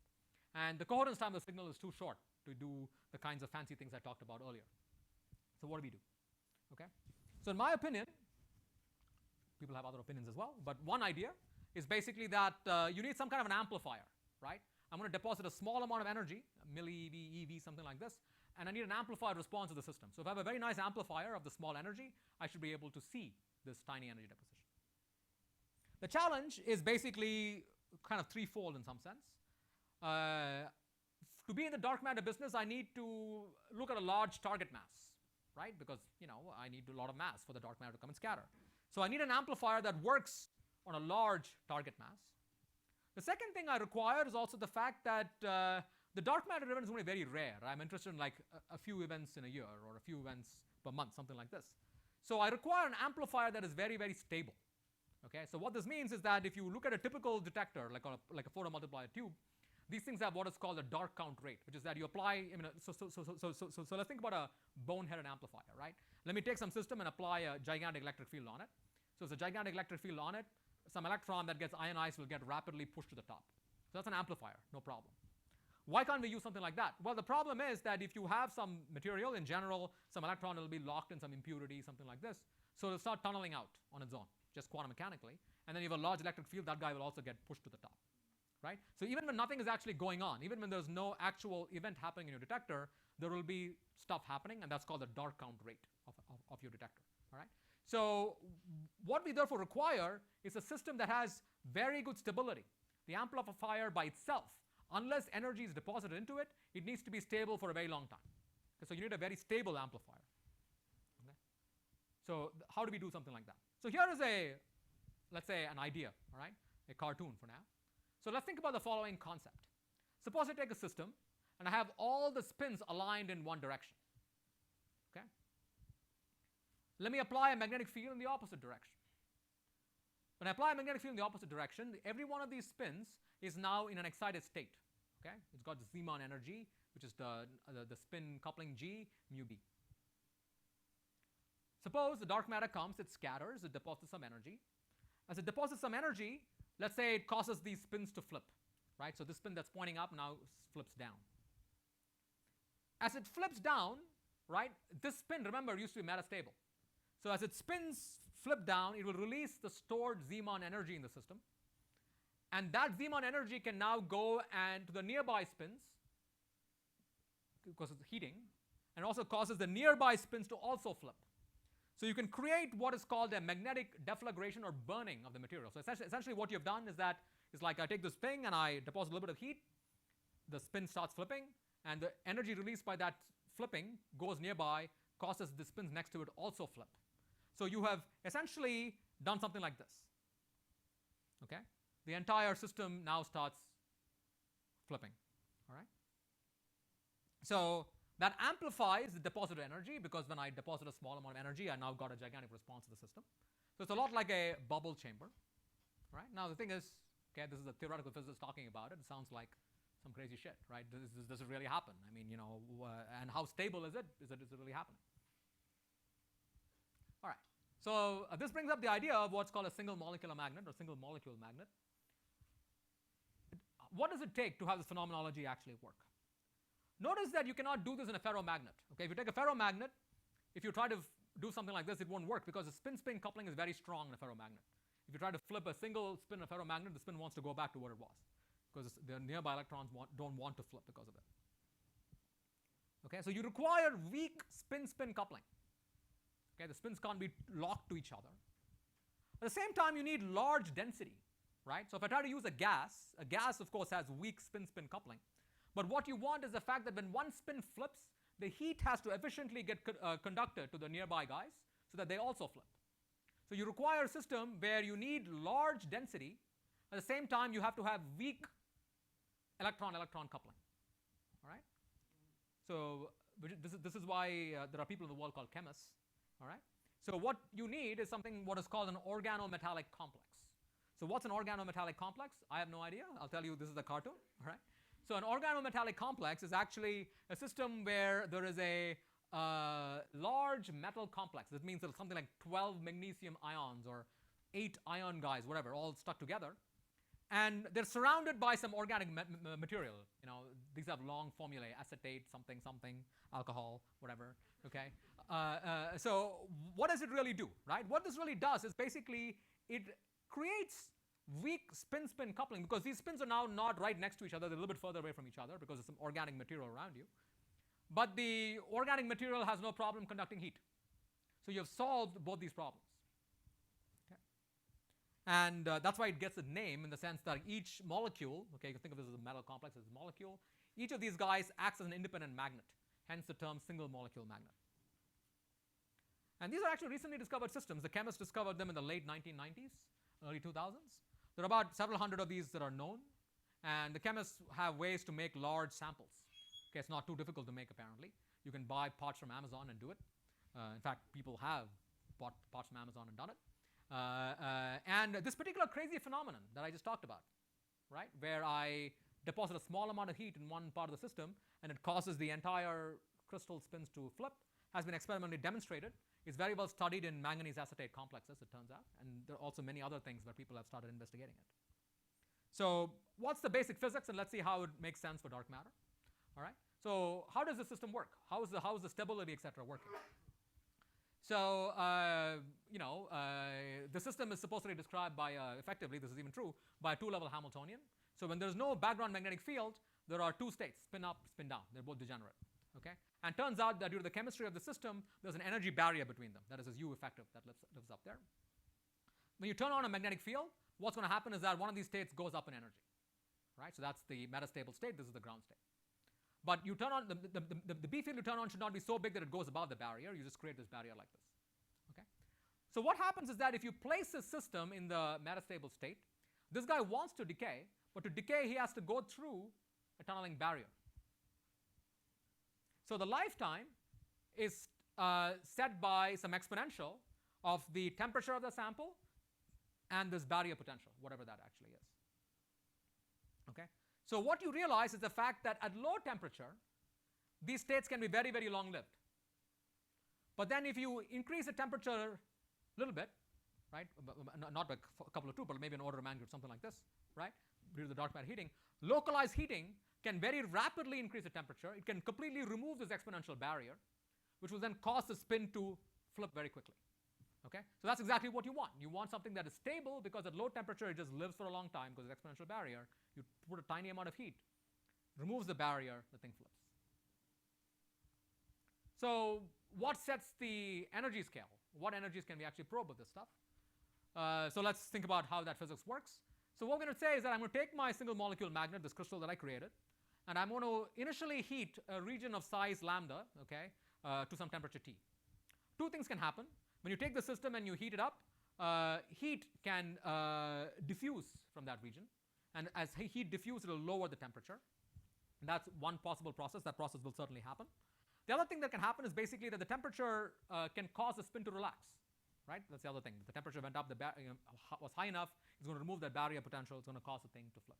And the coherence time of the signal is too short to do the kinds of fancy things I talked about earlier. So what do we do? Okay? So in my opinion, people have other opinions as well, but one idea is basically that you need some kind of an amplifier, right? I'm going to deposit a small amount of energy, milli eV, EV, something like this, and I need an amplified response of the system. So if I have a very nice amplifier of the small energy, I should be able to see this tiny energy deposition. The challenge is basically kind of threefold in some sense. To be in the dark matter business, I need to look at a large target mass, right? Because, I need a lot of mass for the dark matter to come and scatter. So I need an amplifier that works on a large target mass. The second thing I require is also the fact that the dark matter event is only very rare. I'm interested in like a few events in a year or a few events per month, something like this. So I require an amplifier that is very, very stable. Okay, so what this means is that if you look at a typical detector, like a photomultiplier tube, these things have what is called a dark count rate, which is that you apply, so let's think about a boneheaded amplifier, right? Let me take some system and apply a gigantic electric field on it. So it's a gigantic electric field on it. Some electron that gets ionized will get rapidly pushed to the top. So that's an amplifier, no problem. Why can't we use something like that? Well, the problem is that if you have some material, in general, some electron will be locked in some impurity, something like this. So it'll start tunneling out on its own, just quantum mechanically. And then you have a large electric field, that guy will also get pushed to the top, right? So even when nothing is actually going on, even when there's no actual event happening in your detector, there will be stuff happening, and that's called the dark count rate of your detector, all right? So what we therefore require is a system that has very good stability. The amplifier by itself, unless energy is deposited into it, it needs to be stable for a very long time. So you need a very stable amplifier. Okay? So how do we do something like that? So here is a, let's say, an idea, all right? A cartoon for now. So let's think about the following concept. Suppose I take a system and I have all the spins aligned in one direction. Okay? Let me apply a magnetic field in the opposite direction. When I apply a magnetic field in the opposite direction, every one of these spins is now in an excited state. Okay? It's got the Zeeman energy, which is the spin coupling G mu B. Suppose the dark matter comes, it scatters, it deposits some energy. As it deposits some energy, let's say it causes these spins to flip, right? So this spin that's pointing up now flips down. As it flips down, right, this spin, remember, used to be metastable. So as it spins flip down, it will release the stored Zeeman energy in the system. And that Zeeman energy can now go and to the nearby spins, because it's heating, and also causes the nearby spins to also flip. So you can create what is called a magnetic deflagration or burning of the material. So essentially what you've done is that it's like I take this thing and I deposit a little bit of heat, the spin starts flipping, and the energy released by that flipping goes nearby, causes the spins next to it also flip. So you have essentially done something like this. Okay? The entire system now starts flipping. All right? So that amplifies the deposited energy, because when I deposit a small amount of energy, I now got a gigantic response to the system. So it's a lot like a bubble chamber. Right? Now the thing is, okay, this is a theoretical physicist talking about it. It sounds like some crazy shit, right? Does it really happen? I mean, you know, and how stable is it? Is it really happening? All right. So this brings up the idea of what's called a single molecular magnet or single molecule magnet. What does it take to have this phenomenology actually work? Notice that you cannot do this in a ferromagnet. Okay, if you take a ferromagnet, if you try to do something like this, it won't work, because the spin-spin coupling is very strong in a ferromagnet. If you try to flip a single spin in a ferromagnet, the spin wants to go back to what it was, because the nearby electrons don't want to flip because of it. Okay, so you require weak spin-spin coupling. Okay, the spins can't be locked to each other. At the same time, you need large density, right? So if I try to use a gas of course has weak spin-spin coupling. But what you want is the fact that when one spin flips, the heat has to efficiently get conducted to the nearby guys so that they also flip. So you require a system where you need large density. At the same time, you have to have weak electron-electron coupling. All right? So this is why there are people in the world called chemists. All right? So what you need is what is called an organometallic complex. So what's an organometallic complex? I have no idea. I'll tell you, this is a cartoon. All right? So an organometallic complex is actually a system where there is a large metal complex. That means there's something like 12 magnesium ions or 8 ion guys, whatever, all stuck together. And they're surrounded by some organic material. You know, these have long formulae: acetate, something, something, alcohol, whatever. Okay. So what does it really do, right? What this really does is basically it creates weak spin-spin coupling, because these spins are now not right next to each other. They're a little bit further away from each other because there's some organic material around you. But the organic material has no problem conducting heat. So you have solved both these problems. Okay. And that's why it gets a name, in the sense that each molecule, okay, you can think of this as a metal complex as a molecule, each of these guys acts as an independent magnet, hence the term single molecule magnet. And these are actually recently discovered systems. The chemists discovered them in the late 1990s, early 2000s. There are about several hundred of these that are known, and the chemists have ways to make large samples. Okay, it's not too difficult to make, apparently. You can buy parts from Amazon and do it. In fact, people have bought parts from Amazon and done it. And this particular crazy phenomenon that I just talked about, right, where I deposit a small amount of heat in one part of the system and it causes the entire crystal spins to flip, has been experimentally demonstrated. It's very well studied in manganese acetate complexes, it turns out, and there are also many other things where people have started investigating it. So what's the basic physics, and let's see how it makes sense for dark matter. All right. So how does the system work? How is the stability, etc., working? So the system is supposedly described by effectively, this is even true, by a two-level Hamiltonian. So when there's no background magnetic field, there are two states: spin up, spin down. They're both degenerate. Okay? And turns out that due to the chemistry of the system, there's an energy barrier between them. That is this U effective that lives up there. When you turn on a magnetic field, what's going to happen is that one of these states goes up in energy. Right? So that's the metastable state. This is the ground state. But you turn on the B field you turn on should not be so big that it goes above the barrier. You just create this barrier like this. Okay? So what happens is that if you place a system in the metastable state, this guy wants to decay, but to decay he has to go through a tunneling barrier. So the lifetime is set by some exponential of the temperature of the sample and this barrier potential, whatever that actually is. Okay? So what you realize is the fact that at low temperature, these states can be very, very long-lived. But then if you increase the temperature a little bit, right, not by a couple of two, but maybe an order of magnitude, something like this, right, due to the dark matter heating, localized heating can very rapidly increase the temperature. It can completely remove this exponential barrier, which will then cause the spin to flip very quickly. Okay? So that's exactly what you want. You want something that is stable because at low temperature it just lives for a long time because of the exponential barrier. You put a tiny amount of heat, removes the barrier, the thing flips. So what sets the energy scale? What energies can we actually probe with this stuff? So let's think about how that physics works. So what we're going to say is that I'm going to take my single molecule magnet, this crystal that I created, and I'm going to initially heat a region of size lambda, okay, to some temperature T. Two things can happen. When you take the system and you heat it up, heat can diffuse from that region. And as heat diffuses, it will lower the temperature. And that's one possible process. That process will certainly happen. The other thing that can happen is basically that the temperature can cause the spin to relax. Right? That's the other thing. The temperature went up, was high enough, it's going to remove that barrier potential, it's going to cause the thing to flip.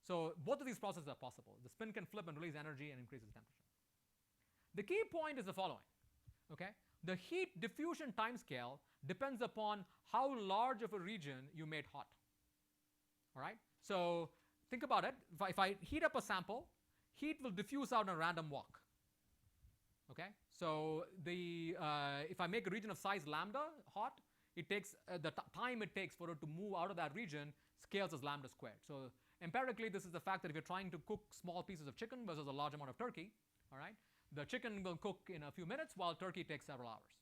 So both of these processes are possible. The spin can flip and release energy and increase the temperature. The key point is the following. Okay? The heat diffusion timescale depends upon how large of a region you made hot. All right? So think about it. If I heat up a sample, heat will diffuse out in a random walk. Okay? So if I make a region of size lambda hot, it takes the time it takes for it to move out of that region scales as lambda squared. So empirically, this is the fact that if you're trying to cook small pieces of chicken versus a large amount of turkey, all right, the chicken will cook in a few minutes while turkey takes several hours.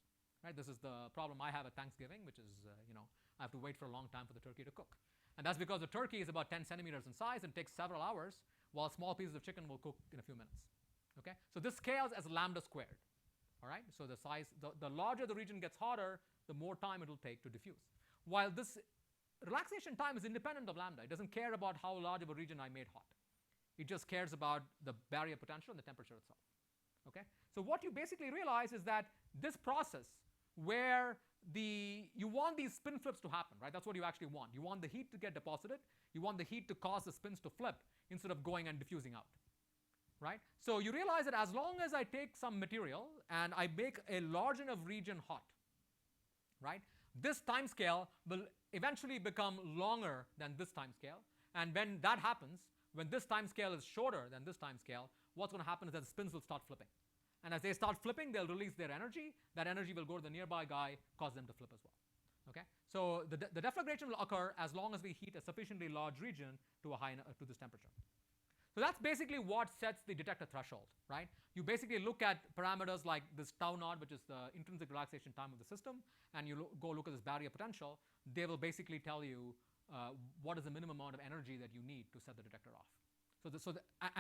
Right? This is the problem I have at Thanksgiving, which is I have to wait for a long time for the turkey to cook. And that's because the turkey is about 10 centimeters in size and takes several hours, while small pieces of chicken will cook in a few minutes. Okay? So this scales as lambda squared. All right? So the larger the region gets hotter, the more time it will take to diffuse. While this relaxation time is independent of lambda. It doesn't care about how large of a region I made hot. It just cares about the barrier potential and the temperature itself. Okay? So what you basically realize is that this process where you want these spin flips to happen, right? That's what you actually want. You want the heat to get deposited. You want the heat to cause the spins to flip instead of going and diffusing out. Right? So you realize that as long as I take some material and I make a large enough region hot, right, this time scale will eventually become longer than this time scale. And when that happens, when this time scale is shorter than this time scale, what's going to happen is that the spins will start flipping. And as they start flipping, they'll release their energy. That energy will go to the nearby guy, cause them to flip as well. Okay? So the deflagration will occur as long as we heat a sufficiently large region to this temperature. So that's basically what sets the detector threshold, right? You basically look at parameters like this tau naught, which is the intrinsic relaxation time of the system, and you go look at this barrier potential. They will basically tell you what is the minimum amount of energy that you need to set the detector off.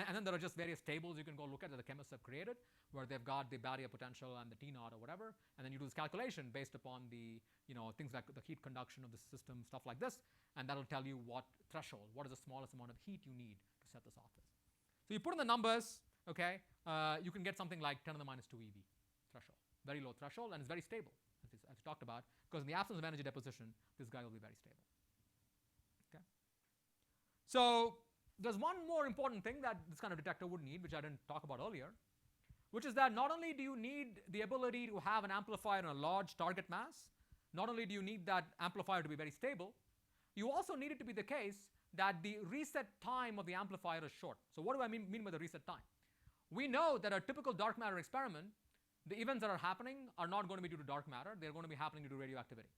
And then there are just various tables you can go look at that the chemists have created, where they've got the barrier potential and the T naught or whatever, and then you do this calculation based upon the things like the heat conduction of the system, stuff like this, and that'll tell you what threshold, what is the smallest amount of heat you need to set this off with. So you put in the numbers, okay, you can get something like 10 to the minus 2 eV threshold, very low threshold, and it's very stable, as we talked about, because in the absence of energy deposition, this guy will be very stable. Okay. So there's one more important thing that this kind of detector would need, which I didn't talk about earlier, which is that not only do you need the ability to have an amplifier in a large target mass, not only do you need that amplifier to be very stable, you also need it to be the case that the reset time of the amplifier is short. So what do I mean by the reset time? We know that a typical dark matter experiment, the events that are happening are not going to be due to dark matter, they're going to be happening due to radioactivity.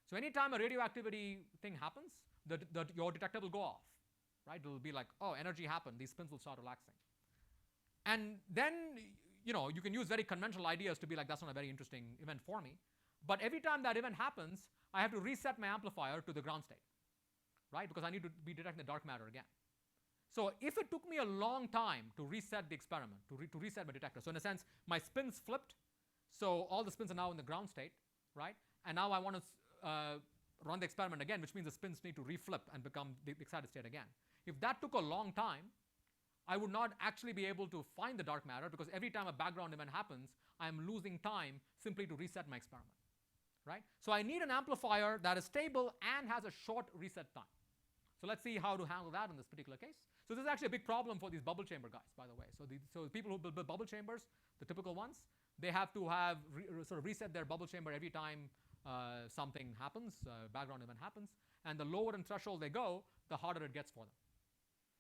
So anytime a radioactivity thing happens, your detector will go off. Right? It'll be like, oh, energy happened, these spins will start relaxing. And then you can use very conventional ideas to be like, that's not a very interesting event for me. But every time that event happens, I have to reset my amplifier to the ground state, right? Because I need to be detecting the dark matter again. So if it took me a long time to reset the experiment, to reset my detector, so in a sense, my spins flipped, so all the spins are now in the ground state, right? And now I want to run the experiment again, which means the spins need to reflip and become the excited state again. If that took a long time, I would not actually be able to find the dark matter, because every time a background event happens, I am losing time simply to reset my experiment, right? So I need an amplifier that is stable and has a short reset time. So let's see how to handle that in this particular case. So this is actually a big problem for these bubble chamber guys, by the way. So the people who build bubble chambers, the typical ones, they have to have sort of reset their bubble chamber every time something happens, background event happens. And the lower in threshold they go, the harder it gets for them,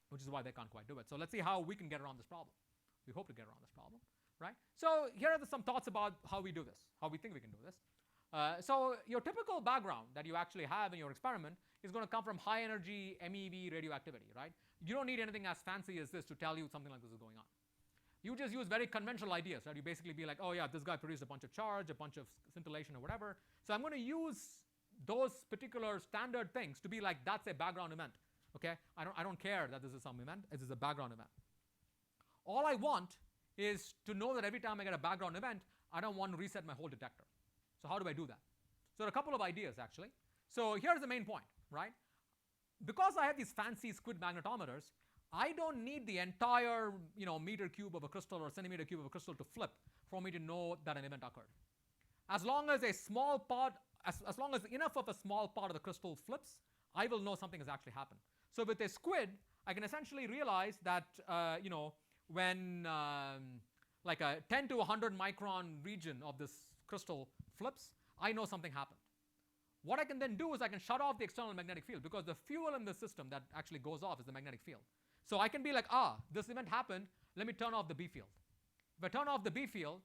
which is why they can't quite do it. So let's see how we can get around this problem. We hope to get around this problem, right? So here are some thoughts about how we do this, how we think we can do this. So your typical background that you actually have in your experiment is going to come from high energy MEV radioactivity, right? You don't need anything as fancy as this to tell you something like this is going on. You just use very conventional ideas, right? You basically be like, oh yeah, this guy produced a bunch of charge, a bunch of scintillation or whatever. So I'm going to use those particular standard things to be like, that's a background event, okay? I don't care that this is some event, this is a background event. All I want is to know that every time I get a background event, I don't want to reset my whole detector. So how do I do that? So there are a couple of ideas actually. So here's the main point, right? Because I have these fancy squid magnetometers, I don't need the entire meter cube of a crystal or centimeter cube of a crystal to flip for me to know that an event occurred. As long as a small part, as long as enough of a small part of the crystal flips, I will know something has actually happened. So with a squid, I can essentially realize that when like a 10 to 100 micron region of this crystal flips, I know something happened. What I can then do is I can shut off the external magnetic field, because the fuel in the system that actually goes off is the magnetic field. So I can be like, this event happened, let me turn off the B field. If I turn off the B field,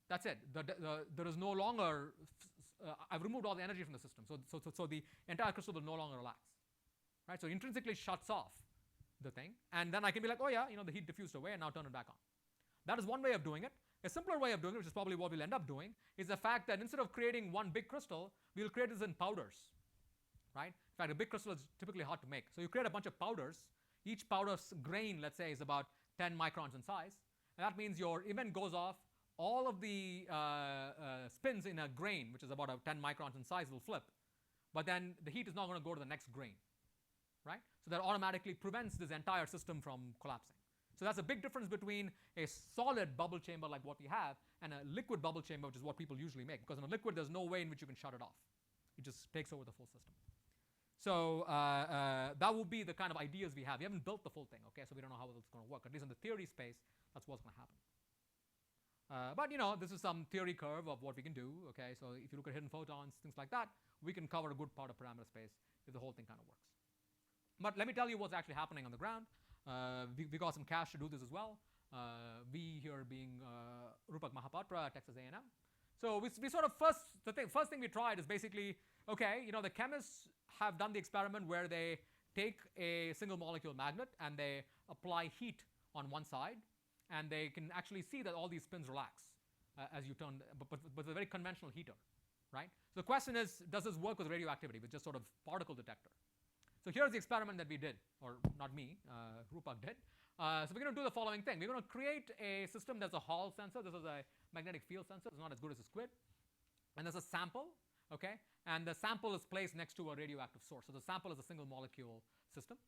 that's it. There is no longer, I've removed all the energy from the system. So the entire crystal will no longer relax. Right? So it intrinsically shuts off the thing. And then I can be like, oh yeah, the heat diffused away, and now turn it back on. That is one way of doing it. A simpler way of doing it, which is probably what we'll end up doing, is the fact that instead of creating one big crystal, we'll create this in powders. Right? In fact, a big crystal is typically hard to make. So you create a bunch of powders. Each powder's grain, let's say, is about 10 microns in size. And that means your event goes off. All of the spins in a grain, which is about 10 microns in size, will flip. But then the heat is not going to go to the next grain. Right? So that automatically prevents this entire system from collapsing. So that's a big difference between a solid bubble chamber like what we have and a liquid bubble chamber, which is what people usually make. Because in a liquid, there's no way in which you can shut it off. It just takes over the full system. So that would be the kind of ideas we have. We haven't built the full thing, okay? So we don't know how it's going to work. At least in the theory space, that's what's going to happen. But this is some theory curve of what we can do, okay? So if you look at hidden photons, things like that, we can cover a good part of parameter space if the whole thing kind of works. But let me tell you what's actually happening on the ground. We got some cash to do this as well. We here being Rupak Mahapatra at Texas A&M. So we sort of first thing we tried is basically, okay, the chemists have done the experiment where they take a single molecule magnet and they apply heat on one side, and they can actually see that all these spins relax as you turn, but with a very conventional heater, right? So the question is, does this work with radioactivity, with just sort of particle detector? So here's the experiment that we did, or not me, Rupak did. So we're going to do the following thing. We're going to create a system that's a Hall sensor. This is a magnetic field sensor. It's not as good as a squid. And there's a sample, okay? And the sample is placed next to a radioactive source. So the sample is a single molecule system.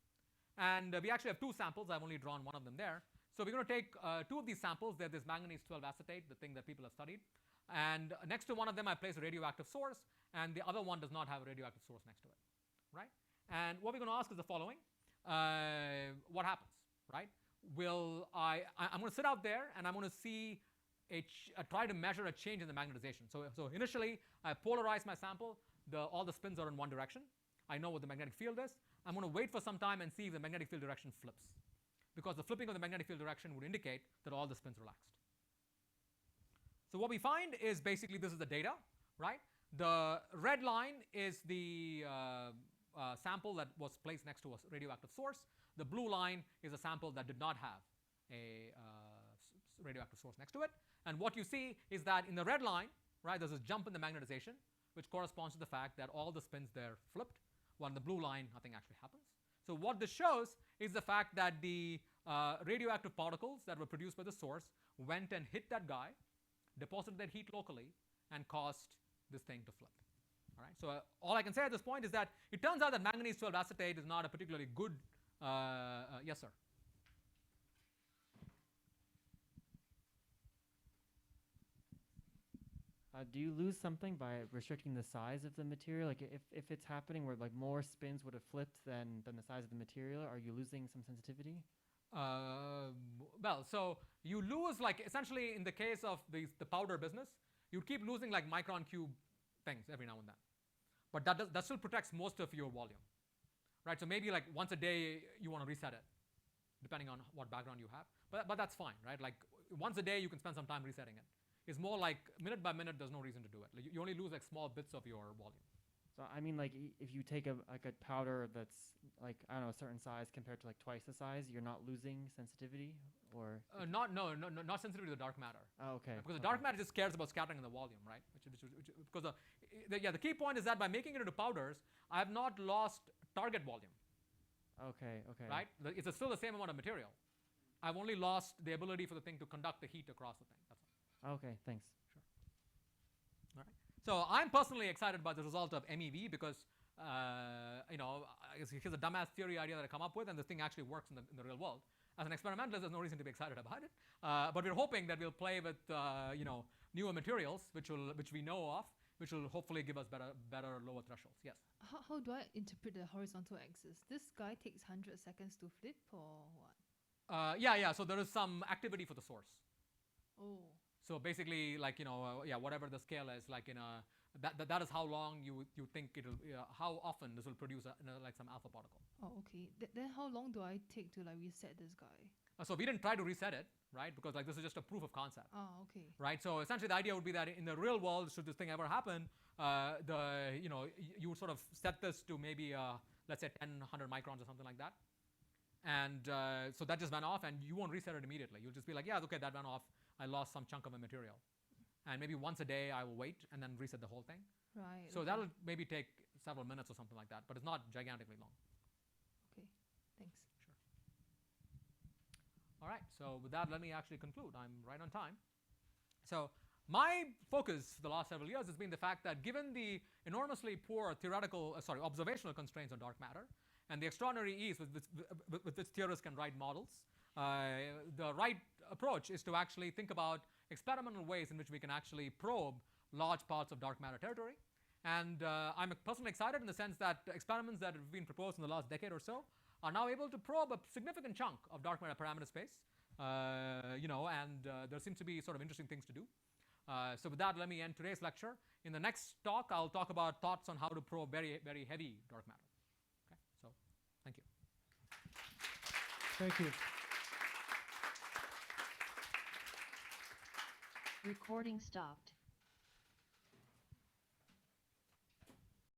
And we actually have two samples. I've only drawn one of them there. So we're going to take two of these samples. There's this manganese 12 acetate, the thing that people have studied. And next to one of them, I place a radioactive source. And the other one does not have a radioactive source next to it, right? And what we're going to ask is the following. What happens, right? I'm going to sit out there, and I'm going to see try to measure a change in the magnetization. So initially, I polarize my sample. All the spins are in one direction. I know what the magnetic field is. I'm going to wait for some time and see if the magnetic field direction flips. Because the flipping of the magnetic field direction would indicate that all the spins relaxed. So what we find is basically this is the data, right? The red line is the sample that was placed next to a radioactive source. The blue line is a sample that did not have a radioactive source next to it. And what you see is that in the red line, right, there's a jump in the magnetization, which corresponds to the fact that all the spins there flipped, while in the blue line, nothing actually happens. So what this shows is the fact that the radioactive particles that were produced by the source went and hit that guy, deposited that heat locally, and caused this thing to flip. All right. So all I can say at this point is that it turns out that manganese 12 acetate is not a particularly good. Yes, sir. Do you lose something by restricting the size of the material? Like if it's happening where like more spins would have flipped than the size of the material, are you losing some sensitivity? Well, so you lose, like, essentially in the case of the powder business, you keep losing like micron cube things every now and then, but that still protects most of your volume, right? So maybe like once a day you want to reset it, depending on what background you have, but that's fine, right? Like once a day you can spend some time resetting it. It's more like minute by minute, there's no reason to do it. Like you only lose like small bits of your volume. So I mean, like if you take a powder that's like, I don't know, a certain size compared to like twice the size, you're not losing sensitivity, or not sensitive to the dark matter. Oh, okay. Because the dark matter just cares about scattering in the volume, right? Because the key point is that by making it into powders, I have not lost target volume. Okay. Right? It's still the same amount of material. I've only lost the ability for the thing to conduct the heat across the thing. That's all. Okay, thanks. Sure. All right. So I'm personally excited by the result of MEV because, here's a dumbass theory idea that I come up with, and this thing actually works in the real world. As an experimentalist, there's no reason to be excited about it. But we're hoping that we'll play with, newer materials, which we know of, which will hopefully give us better lower thresholds. Yes? How do I interpret the horizontal axis? This guy takes 100 seconds to flip, or what? Yeah. So there is some activity for the source. Oh. So basically, like, whatever the scale is, like that is how long you think it'll, how often this will produce like some alpha particle. Oh, okay. Then how long do I take to like reset this guy? So we didn't try to reset it, right? Because like this is just a proof of concept. Oh, okay. Right. So essentially, the idea would be that in the real world, should this thing ever happen, you would sort of set this to maybe let's say 100 microns or something like that, and so that just went off, and you won't reset it immediately. You'll just be like, yeah, okay, that went off. I lost some chunk of my material, and maybe once a day I will wait and then reset the whole thing. Right. So okay. that'll maybe take several minutes or something like that, but it's not gigantically long. Okay. Thanks. Sure. All right. So with that, let me actually conclude. I'm right on time. So my focus for the last several years has been the fact that given the enormously poor observational constraints on dark matter and the extraordinary ease with which theorists can write models, the right approach is to actually think about experimental ways in which we can actually probe large parts of dark matter territory. And I'm personally excited in the sense that experiments that have been proposed in the last decade or so are now able to probe a significant chunk of dark matter parameter space, and there seems to be sort of interesting things to do. So with that, let me end today's lecture. In the next talk, I'll talk about thoughts on how to probe very, very heavy dark matter. Okay, so thank you. Thank you. Recording stopped.